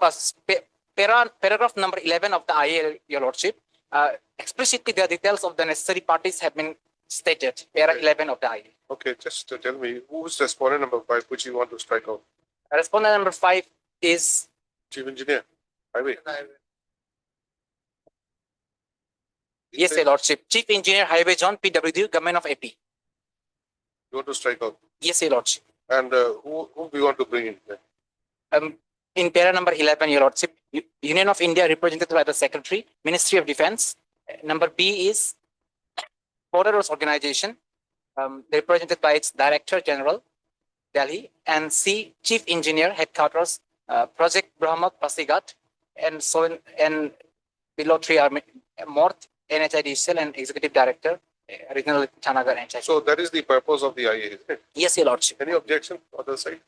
number 11 of the IA, Your Lordship, explicitly the details of the necessary parties have been stated, paragraph 11 of the IA. Okay, just tell me, who's respondent number 5, which you want to strike out? Respondent number 5 is Chief Engineer, Highway. Yes, Your Lordship. Chief Engineer, Highway Zone, PWD, Government of AP. You want to strike out? Yes, Your Lordship. And who do you want to bring in there? In para number 11, Your Lordship, Union of India represented by the Secretary, Ministry of Defence. Number B is Border Roads Organization, represented by its Director General, Delhi. And C, Chief Engineer, Headquarters, Project Brahmat Pasigat. And so, and below 3 are Mort, NHIDCL, and Executive Director, Regional Chanagar NHIDCL. So that is the purpose of the IA, isn't it? Yes, Your Lordship. Any objection on the side?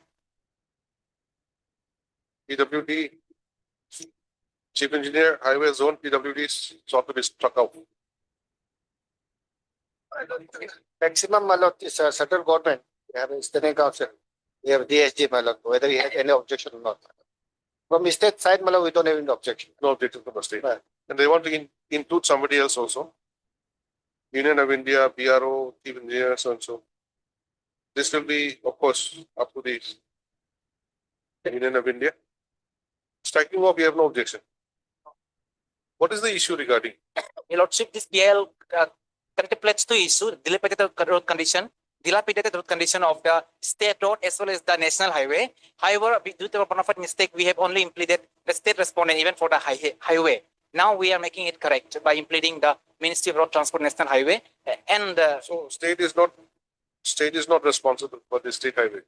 PWD, Chief Engineer, Highway Zone, PWD sought to be struck out. Maximum, my lord, is a central government. We have a standing council. We have DSG, my lord, whether he has any objection or not. From state side, my lord, we don't have any objection. No objection from the state. Right. And they want to include somebody else also. Union of India, BRO, Chief Engineer, so and so. This will be, of course, up to the Union of India. Striking off, we have no objection. What is the issue regarding? Your Lordship, this PIL contemplates to issue dilapidated road condition of the state road as well as the national highway. However, due to a bona fide mistake, we have only implemented the state respondent even for the highway. Now we are making it correct by implementing the Ministry of Road Transport National Highway and so state is not responsible for the state highway.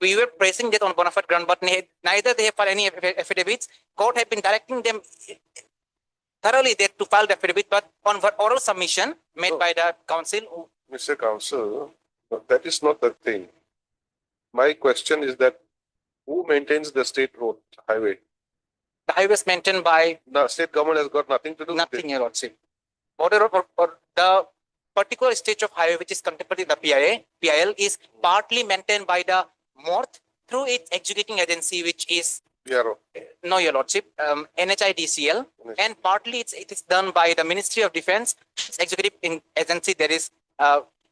We were pressing that on bona fide ground, but neither they have filed any affidavits. Court have been directing them thoroughly there to file the affidavit, but on oral submission made No. by the council. Mr. Counsel, that is not the thing. My question is that who maintains the state road highway? The highway is maintained by The state government has got nothing to do with it. nothing, Your Lordship. Or the particular stage of highway which is contemplated in the PIL is partly maintained by the MORTH through its executing agency, which is PRO. no, Your Lordship, NHIDCL, and partly it is done by the Ministry of Defense, its executive agency, there is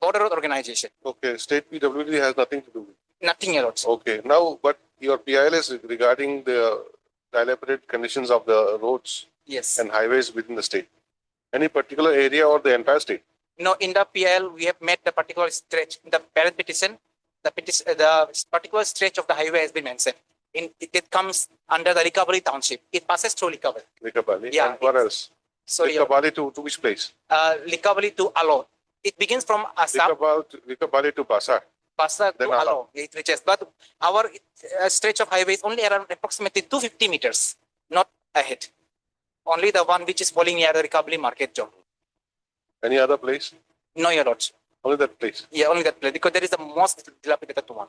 Border Road Organization. Okay, state PWD has nothing to do with it. Nothing, Your Lordship. Okay, now, but your PIL is regarding the dilapidated conditions of the roads Yes. and highways within the state. Any particular area or the entire state? No, in the PIL, we have met the particular stretch, the parent petition, the particular stretch of the highway has been mentioned. It comes under the Recovery Township. It passes through Recovery. Likabali? Yeah, And what else? Sorry, Your Likabali to which place? Recovery to Alo. It begins from Assam, Likabali to Basa. Pasa to Then Alo. It reaches, but our stretch of highway is only around approximately 250 meters, not ahead. Only the one which is falling near the Recovery Market zone. Any other place? No, Your Lordship. Only that place. Yeah, only that place, because there is the most dilapidated one.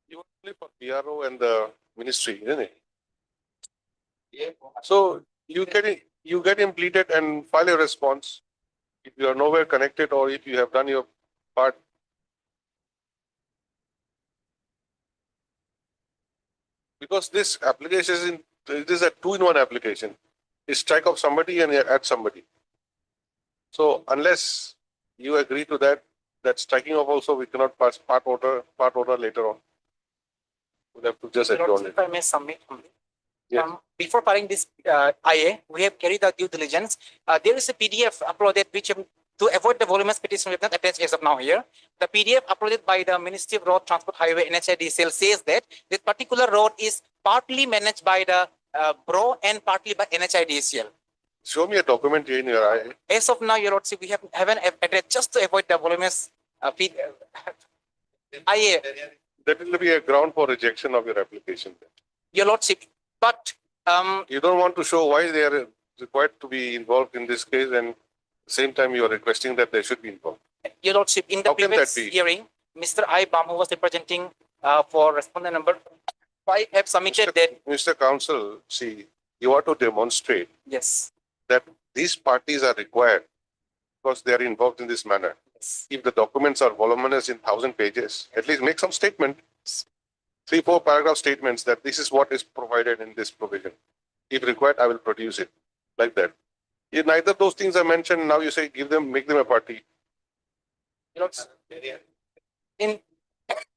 You only for PRO and the ministry, isn't it? So you get impleted and file a response. If you are nowhere connected or if you have done your part. Because this application it is a two-in-one application. It's strike off somebody and add somebody. So unless you agree to that striking off also we cannot pass part order later on. We'll have to just Your adjourn Lordship, it. if I may submit something. Yes. Before filing this IA, we have carried out due diligence. There is a PDF uploaded which to avoid the voluminous petition we have not attached as of now here. The PDF uploaded by the Ministry of Road Transport Highway NHIDCL says that this particular road is partly managed by the BRO and partly by NHIDCL. Show me a document here in your eye. As of now, Your Lordship, we haven't addressed just to avoid the voluminous IA. That will be a ground for rejection of your application. Your Lordship, but You don't want to show why they are required to be involved in this case and same time you are requesting that they should be involved. Your Lordship, in the How can previous that be? hearing, Mr. I. Bam, who was representing for respondent number 5, have submitted that. Mr. Counsel, see, you want to demonstrate Yes. that these parties are required because they are involved in this manner. Yes. If the documents are voluminous in 1,000 pages, at least make some statement, 3-4 paragraph statements that this is what is provided in this provision. If required, I will produce it like that. If neither of those things are mentioned, now you say make them a party. Your Lordship, in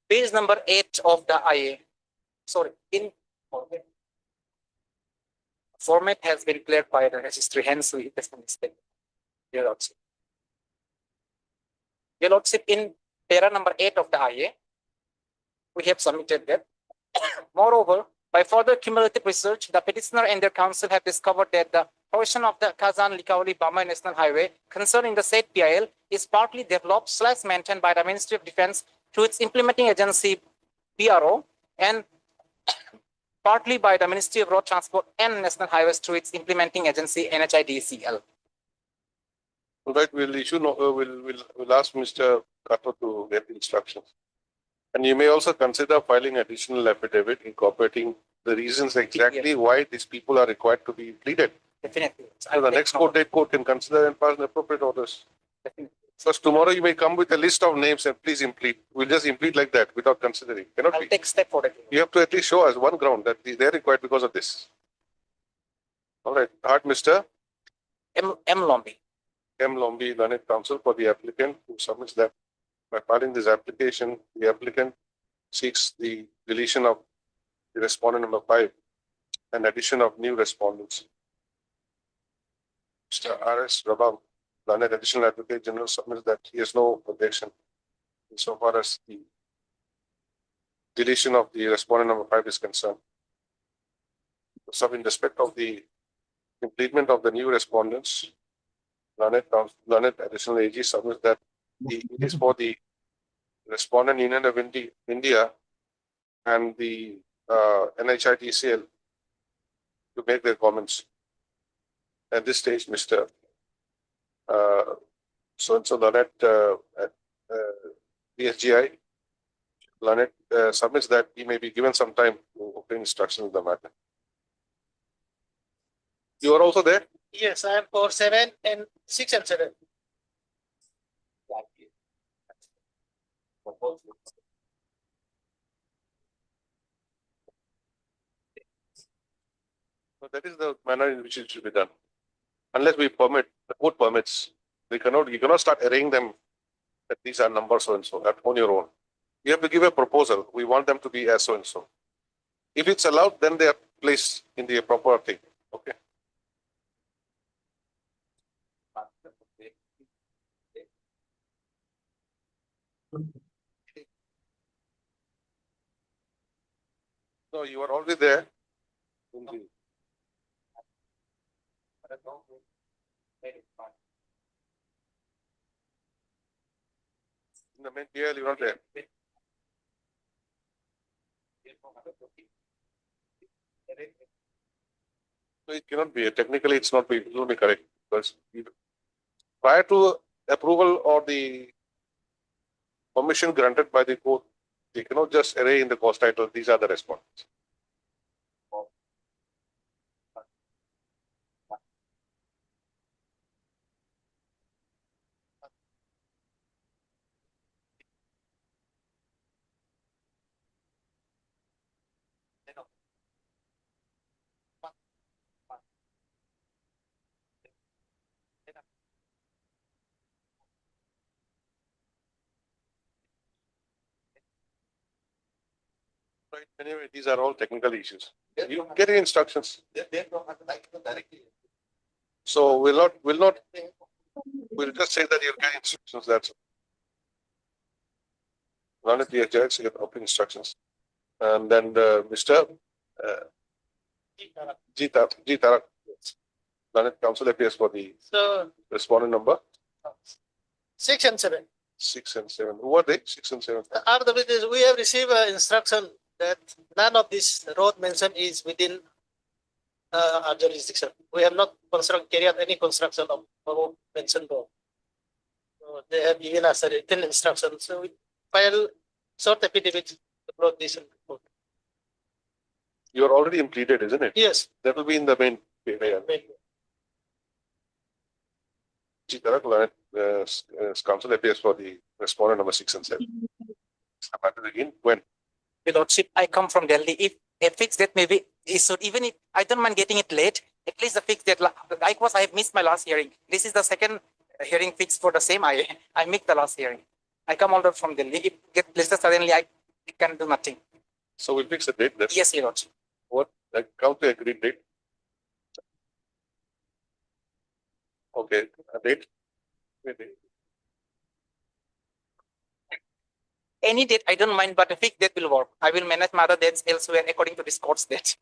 page number 8 of the IA, sorry, in format has been cleared by the registry, hence we has been mistaken. Your Lordship. Your Lordship, in para number 8 of the IA, we have submitted that. Moreover, by further cumulative research, the petitioner and their counsel have discovered that the portion of the Kazan-Likauly-Bamai National Highway concerning the said PIL is partly developed / maintained by the Ministry of Defense through its implementing agency PRO and partly by the Ministry of Road Transport and National Highways through its implementing agency NHIDCL. All right, we'll issue, we'll ask Mr. Kato to get instructions. And you may also consider filing additional affidavit incorporating the reasons exactly why these people are required to be pleaded. Definitely. So the next court date court can consider and pass the appropriate orders. Definitely. Because tomorrow you may come with a list of names and please implead. We'll just implead like that without considering. Cannot I'll be. take step for that. You have to at least show us one ground that they're required because of this. All right, Mr. M. Lombi. M. Lombi, learned counsel for the applicant, who submits that by filing this application, the applicant seeks the deletion of the respondent number 5 and addition of new respondents. Mr. R.S. Rabam, learned additional advocate general, submits that he has no objection insofar as the deletion of the respondent number 5 is concerned. So in respect of the impleadment of the new respondents, learned additional AG submits that it is for the respondent Union of India and the NHITCL to make their comments. At this stage, Mr. So-and-so learned DSGI learned submits that he may be given some time to obtain instruction in the matter. You are also there? Yes, I am for 7 and 6 and 7. So that is the manner in which it should be done. Unless we permit, the code permits, you cannot start arraying them that these are numbers so and so, that on your own. You have to give a proposal. We want them to be as so and so. If it's allowed, then they are placed in the proper thing. Okay. No, you are already there. In the main PL, you are not there. So it cannot be. Technically, it will not be correct because prior to approval or the permission granted by the court, they cannot just array in the cost title. These are the respondents. Right. Anyway, these are all technical issues. You get the instructions. They don't have to like it directly. So we'll just say that you'll get instructions. That's run it the judge, you get open instructions. And then Mr. G. Tarak, Planet Council appears for the So respondent number 6 and 7. 6 and 7. Who are they? 6 and 7. RWD, we have received instruction that none of this road mentioned is within our jurisdiction. We have not carried out any construction of road mentioned road. So they have given us a written instruction. So we file short affidavit to brought this in court. You are already impleaded, isn't it? Yes. That will be in the main. G. Tarak, Planet Council appears for the respondent number 6 and 7. Again, when? Your Lordship, I come from Delhi. If a fix that may be issued, even if I don't mind getting it late, at least the fix that, likewise, I have missed my last hearing. This is the second hearing fix for the same IA. I missed the last hearing. I come all the way from Delhi. If it gets listed suddenly, I can do nothing. So we'll fix the date then. Yes, Your Lordship. What? Count the agreed date. Okay, a date. Any date, I don't mind, but a fixed date will work. I will manage my other dates elsewhere according to this court's date.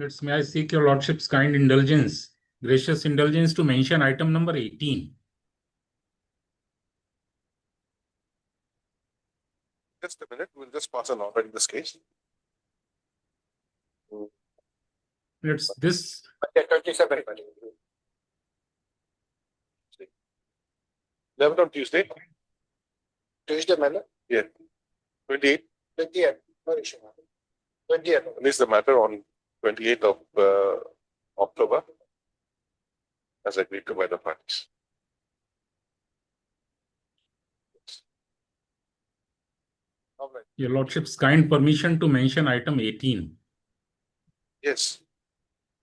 May I seek your lordship's kind indulgence, gracious indulgence to mention item number 18. Just a minute, we'll just pass an order in this case. This 27. 11 on Tuesday. Tuesday, madam. Yeah. 28. 20th. No issue, madam. 20th. And this is the matter on 28th of October, as agreed to by the parties. All right. your lordship's kind permission to mention item 18. Yes.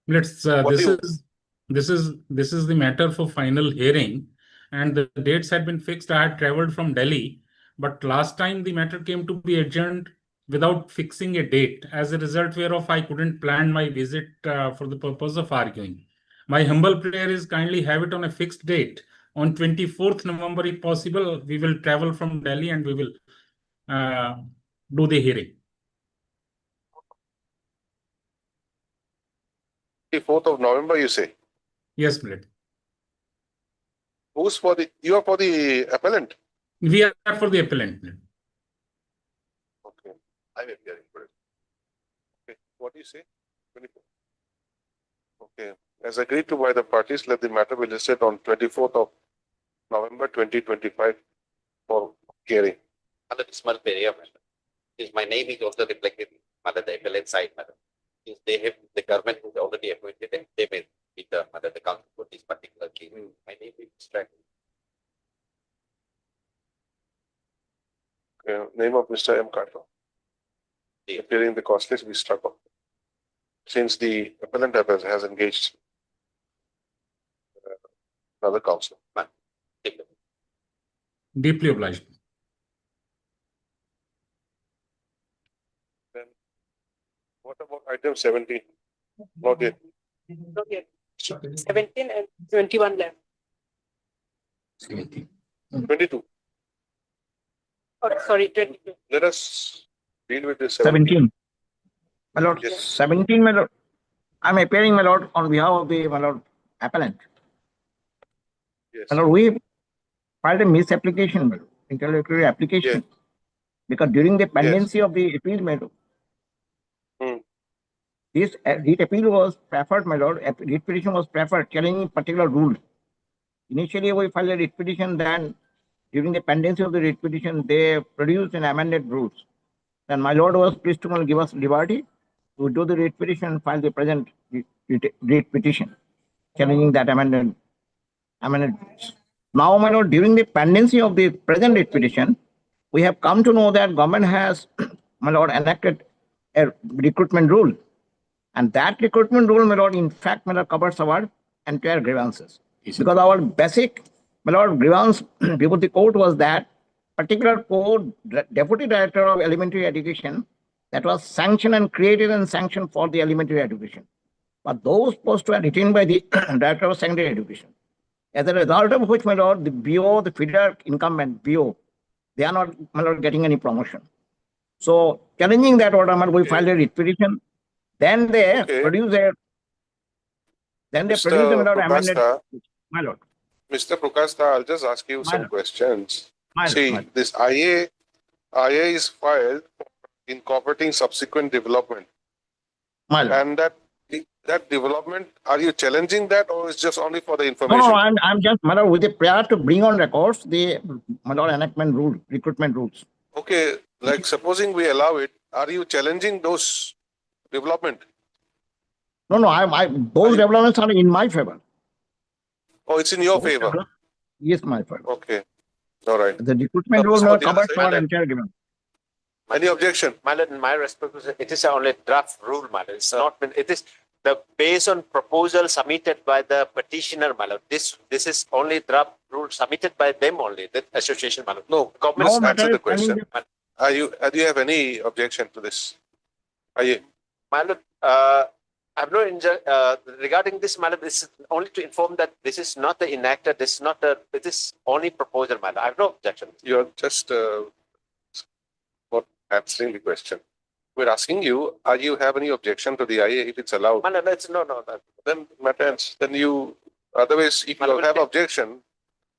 What What do this is the matter for final hearing, and the dates had been fixed. I had traveled from Delhi, but last time the matter came to be adjourned without fixing a date. As a result whereof, I couldn't plan my visit for the purpose of arguing. My humble prayer is kindly have it on a fixed date. On 24th November, if possible, we will travel from Delhi and we will do the hearing. 4th of November, you say? Yes, Blade. Who's for the, you are for the appellant? We are for the appellant. Blade. Okay. I am appearing for it. Okay. What do you say? 24. Okay. As agreed to by the parties, let the matter be listed on 24th of November 2025 for hearing. Under the small area, madam. Is my name is also reflected under the appellate side, madam. Since they have, the government has already appointed them, they may be the, under the council for this particular case. My name is distracted. Okay. Name of Mr. M. Carter. Yeah. Appearing the cost list, we struck off. Since the appellant has engaged another counsel. Deeply obliged. Then what about item 17? Not yet. Not yet. 17 and 21 left. 22. Oh, sorry, 22. Let us deal with this 17. My lord, Yes. 17, my lord. I'm appearing, my lord, on behalf of the, my lord, appellant. Yes. My lord, we filed a misapplication, my lord, interlocutory application. Yes. Because during the pendency of the appeal, my lord, this writ appeal was preferred, my lord, writ petition was preferred, challenging particular rule. Initially, we filed a writ petition, then during the pendency of the writ petition, they produced an amended rules. Then my lord was pleased to give us liberty to do the writ petition and file the present writ petition, challenging that amended. Now, my lord, during the pendency of the present writ petition, we have come to know that government has, my lord, enacted a recruitment rule. And that recruitment rule, my lord, in fact, my lord, covers our entire grievances. Because our basic, my lord, grievance before the court was that particular code, deputy director of elementary education, that was sanctioned and created and sanctioned for the elementary education. But those posts were retained by the director of secondary education. As a result of which, my lord, the BO, the federal incumbent BO, they are not, my lord, getting any promotion. So challenging that order, we filed a writ petition. Then they produce a, then they Mr. produce a, my lord, amended. Prokasta, My lord. Mr. Prokasta, I'll just ask you some questions. See, this IA is filed for incorporating subsequent development. And that development, are you challenging that or is just only for the information? No, I'm just, my lord, with the prayer to bring on records the, my lord, enactment rule, recruitment rules. Okay, like supposing we allow it, are you challenging those development? No, those developments are in my favor. Oh, it's in your favor? Yes, my favor. Okay, all right. The recruitment rule now covers our entire given. Any objection? My lord, in my respect, it is only draft rule, my lord. It's not, it is the based on proposal submitted by the petitioner, my lord. This is only draft rule submitted by them only, the association, my lord. No, let's answer the question. Do you have any objection to this? My lord, I have no regarding this, my lord, this is only to inform that this is not the enacted, this is not a, it is only proposal, my lord. I have no objection. You're just not answering the question. We're asking you, are you have any objection to the IA if it's allowed? No, no. Then matters, then you, otherwise, if you have objection,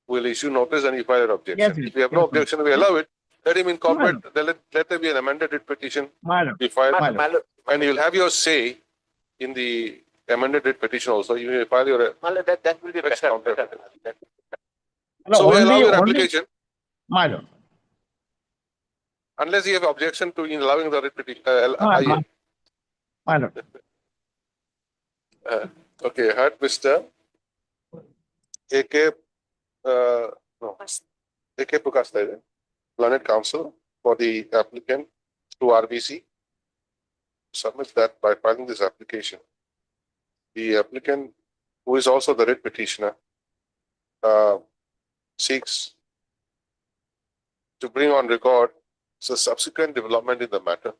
we'll issue notice and you file an objection. Yes, If you have no yes, objection, we allow it. Let him incorporate, Madam. let there be an amended writ petition Madam, be filed. Madam. And you'll have your say in the amended writ petition also. You will file your. That will be Next better. counter. No, So we allow only- your only- application Madam. unless you have objection to in allowing the writ petition. Madam. Madam. Okay, I heard Mr. AK, no, AK Pukasta, Learned Counsel for the applicant through RBC. Submits that by filing this application. The applicant, who is also the writ petitioner, seeks to bring on record the subsequent development in the matter.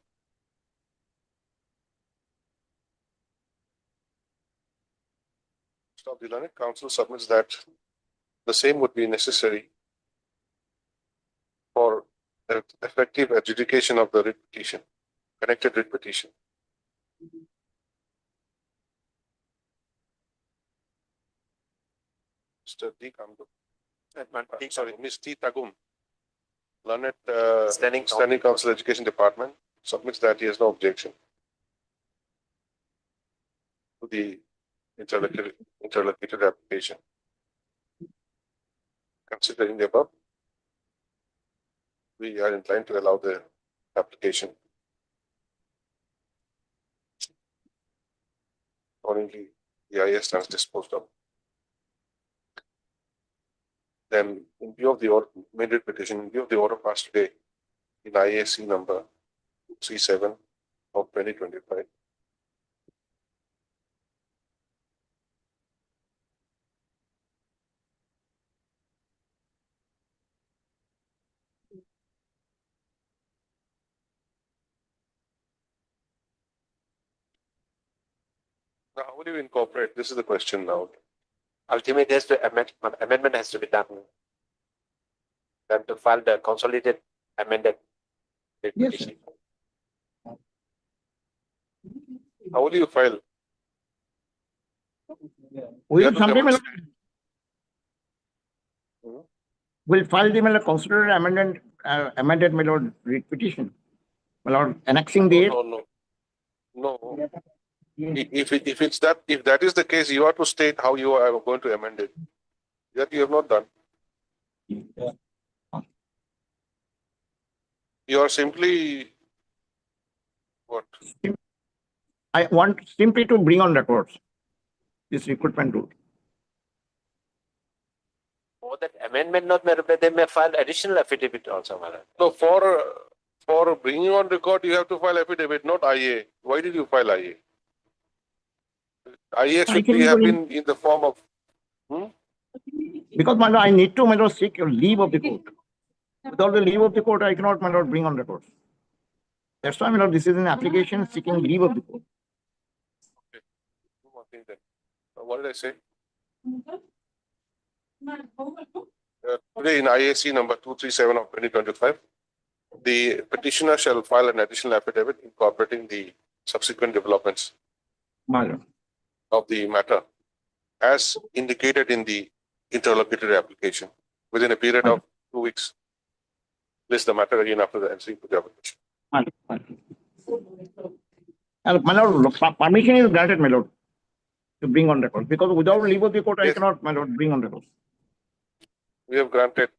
So the Learned Counsel submits that the same would be necessary for effective adjudication of the writ petition, connected writ petition. Mr. D. Kamdo. Sorry, Ms. T. Tagum, Learned Standing Counsel Education Department, submits that he has no objection to the interlocutory application. Considering the above, we are inclined to allow the application. Accordingly, the IA stands disposed of. Then, in view of the made writ petition, in view of the order passed today in IAC number 37 of 2025. Now, how will you incorporate? This is the question now. Ultimately, amendment has to be done. Then to file the consolidated amended writ Yes, petition. How will you file? We You have have to sometime demonstrate. will file the considered amended my lord writ petition. My lord, annexing the. No. If that is the case, you have to state how you are going to amend it. That you have not done. You are simply what? I want simply to bring on records this recruitment rule. For that amendment not made, they may file additional affidavit also, madam. No, for bringing on record, you have to file affidavit, not IA. Why did you file IA? IA should have been in the form of. Because my lord, I need to my lord seek your leave of the court. Without the leave of the court, I cannot my lord bring on records. That's why my lord, this is an application seeking leave of the court. One thing then. What did I say? Today in IAC number 237 of 2025, the petitioner shall file an additional affidavit incorporating the subsequent developments My lord. of the matter as indicated in the interlocutory application within a period of 2 weeks. List the matter again after the answering to the application. And my lord, permission is granted, my lord, to bring on record. Because without leave of the court, I cannot, my lord, bring on record. We have granted.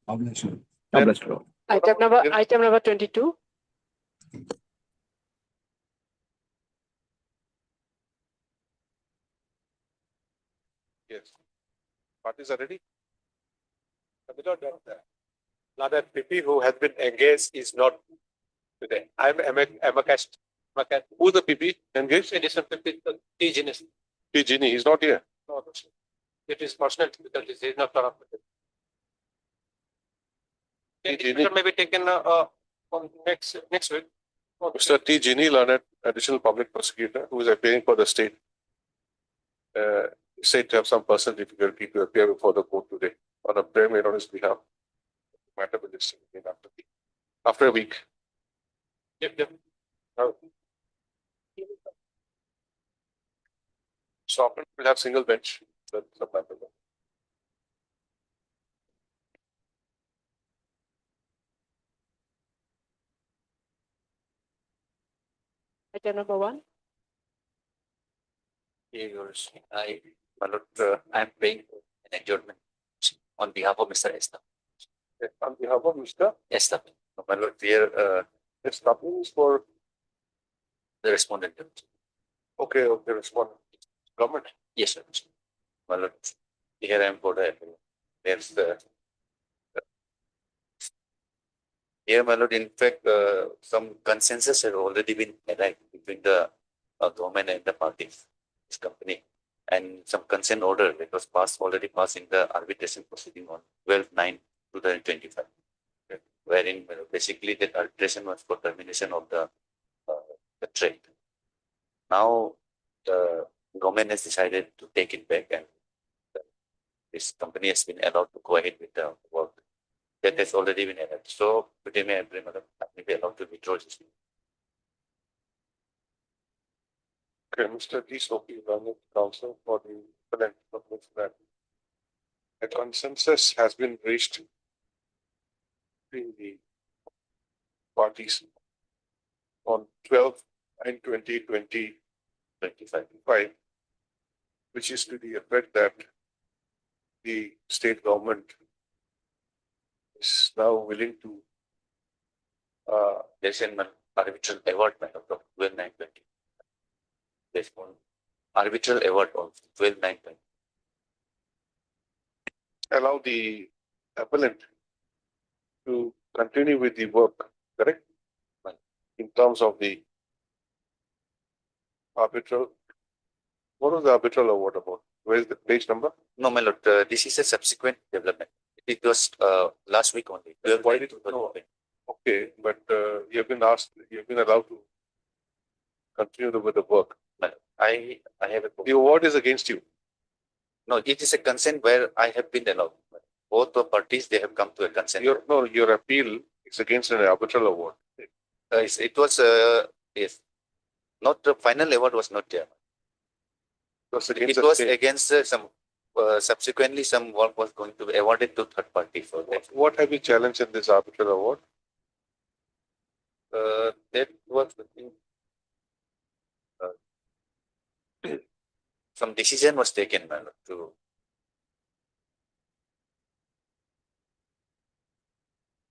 God bless you. God bless you, Lord. Item number 22. Yes. Parties are ready? Now that PP who has been engaged is not today. I'm Amakash. Who's the PP engaged? Additional PP, T. Genis. P. Genie, he's not here. No, it is personal difficulties. He is not turned up. It may be taken on next week. Mr. T. Genie, Learned Additional Public Prosecutor, who is appearing for the state, said to have some personal difficulty to appear before the court today on a prayer made on his behalf. Matter will be after a week. Yep. So often we'll have single bench. That's a matter. Item number 1. Yours, my lord, I'm paying an adjournment on behalf of Mr. Esther. On behalf of Mr. Esther, my lord, here, It's nothing is for, the respondent. okay, respond. Government. Yes, sir. My lord, here I am for the, there's the. Here, my lord, in fact, some consensus had already been arrived between the government and the parties, this company. And some consent order that was passed, already passed in the arbitration proceeding on 12/9/2025. Wherein basically that arbitration was for termination of the trade. Now, the government has decided to take it back and this company has been allowed to go ahead with the work. That has already been added. So, today may be allowed to withdraw this. Okay, Mr. D. Sophie, Learned Counsel for the appellant purpose that a consensus has been reached between the parties on 12/9/2025, which is to the effect that the state government is now willing to There's an arbitral award of 12/9/20. There's one arbitral award of 12/9/20. allow the appellant to continue with the work, correct? In terms of the arbitral, what was the arbitral award about? Where is the page number? No, my lord, this is a subsequent development. It was last week only. Why did you know? Okay, but you've been asked, you've been allowed to continue with the work. I have a. The award is against you. No, it is a consent where I have been allowed. Both the parties, they have come to a consent. Your appeal is against an arbitral award. It was, yes. Not the final award was not there. It was against some, subsequently some work was going to be awarded to third party for that. What have you challenged in this arbitral award? That was the thing. Some decision was taken, man, to.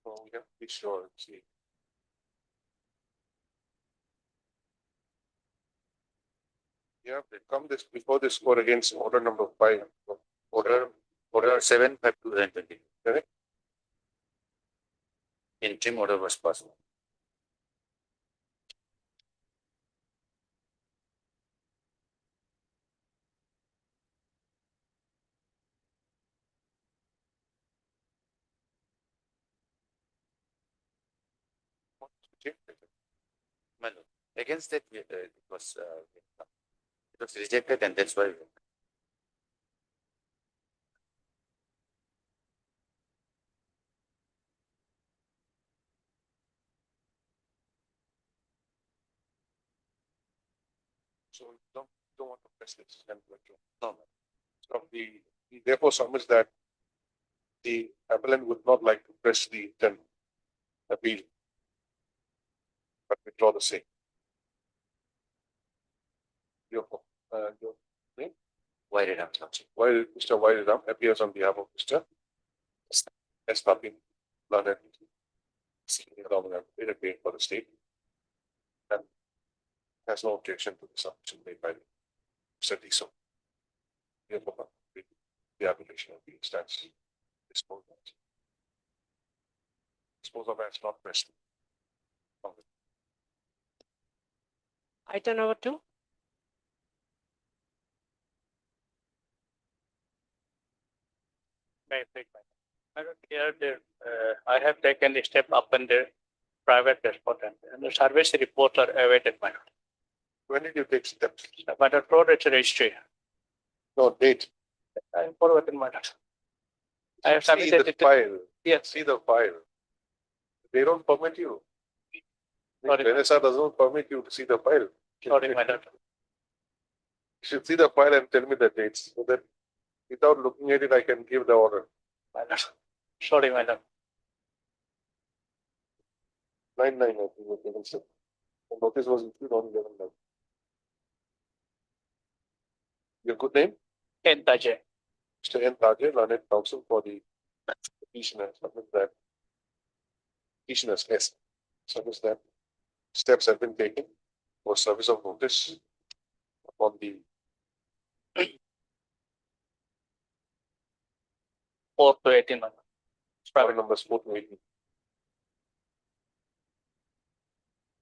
Oh, we have to be sure, see. Yeah, they come this before this score against order number 5. Order 7/5/2020. Correct. Interim order was passed. My lord, against that, it was rejected and that's why. So you don't want to press this and withdraw. No. So he therefore submits that the appellant would not like to press the intent appeal, but withdraw the same. Your name? Wairidam. Mr. Wairidam appears on behalf of Mr. S. Tapin, Learned, paid for the state, and has no objection to the submission made by Mr. Diso. Therefore, the application of the instance disposed of as not pressed. Item number 2. Here, I have taken a step up in the private respondent and the service reports are awaited, my lord. When did you take steps? But the fraud is registry. No date. I am forwarding, my lord. I have See submitted the it. file. Yes. See the file. They don't permit you. NSR doesn't permit you to see the file. Sorry, my lord. You should see the file and tell me the dates, so that without looking at it, I can give the order. My lord. Sorry, my lord. 9/9, I think, was given, sir. The notice was issued on 11/9. Your good name? N. Tajay. Mr. N. Tajay, learned counsel for the petitioner, submit that. Petitioners, yes, submit that. Steps have been taken for service of notice upon the 4 to 18, my lord. file numbers 4 to 18.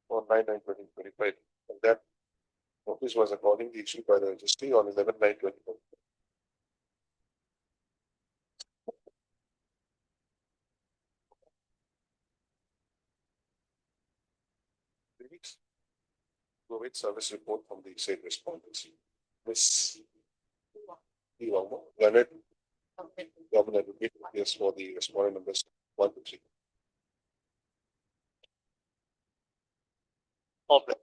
On 9/9/2025, and that notice was accordingly issued by the registry on 11/9/2024. Provide service report from the said respondents. Miss Leonard, Governor Advocate, yes, for the respondent numbers 1 to 3. Okay.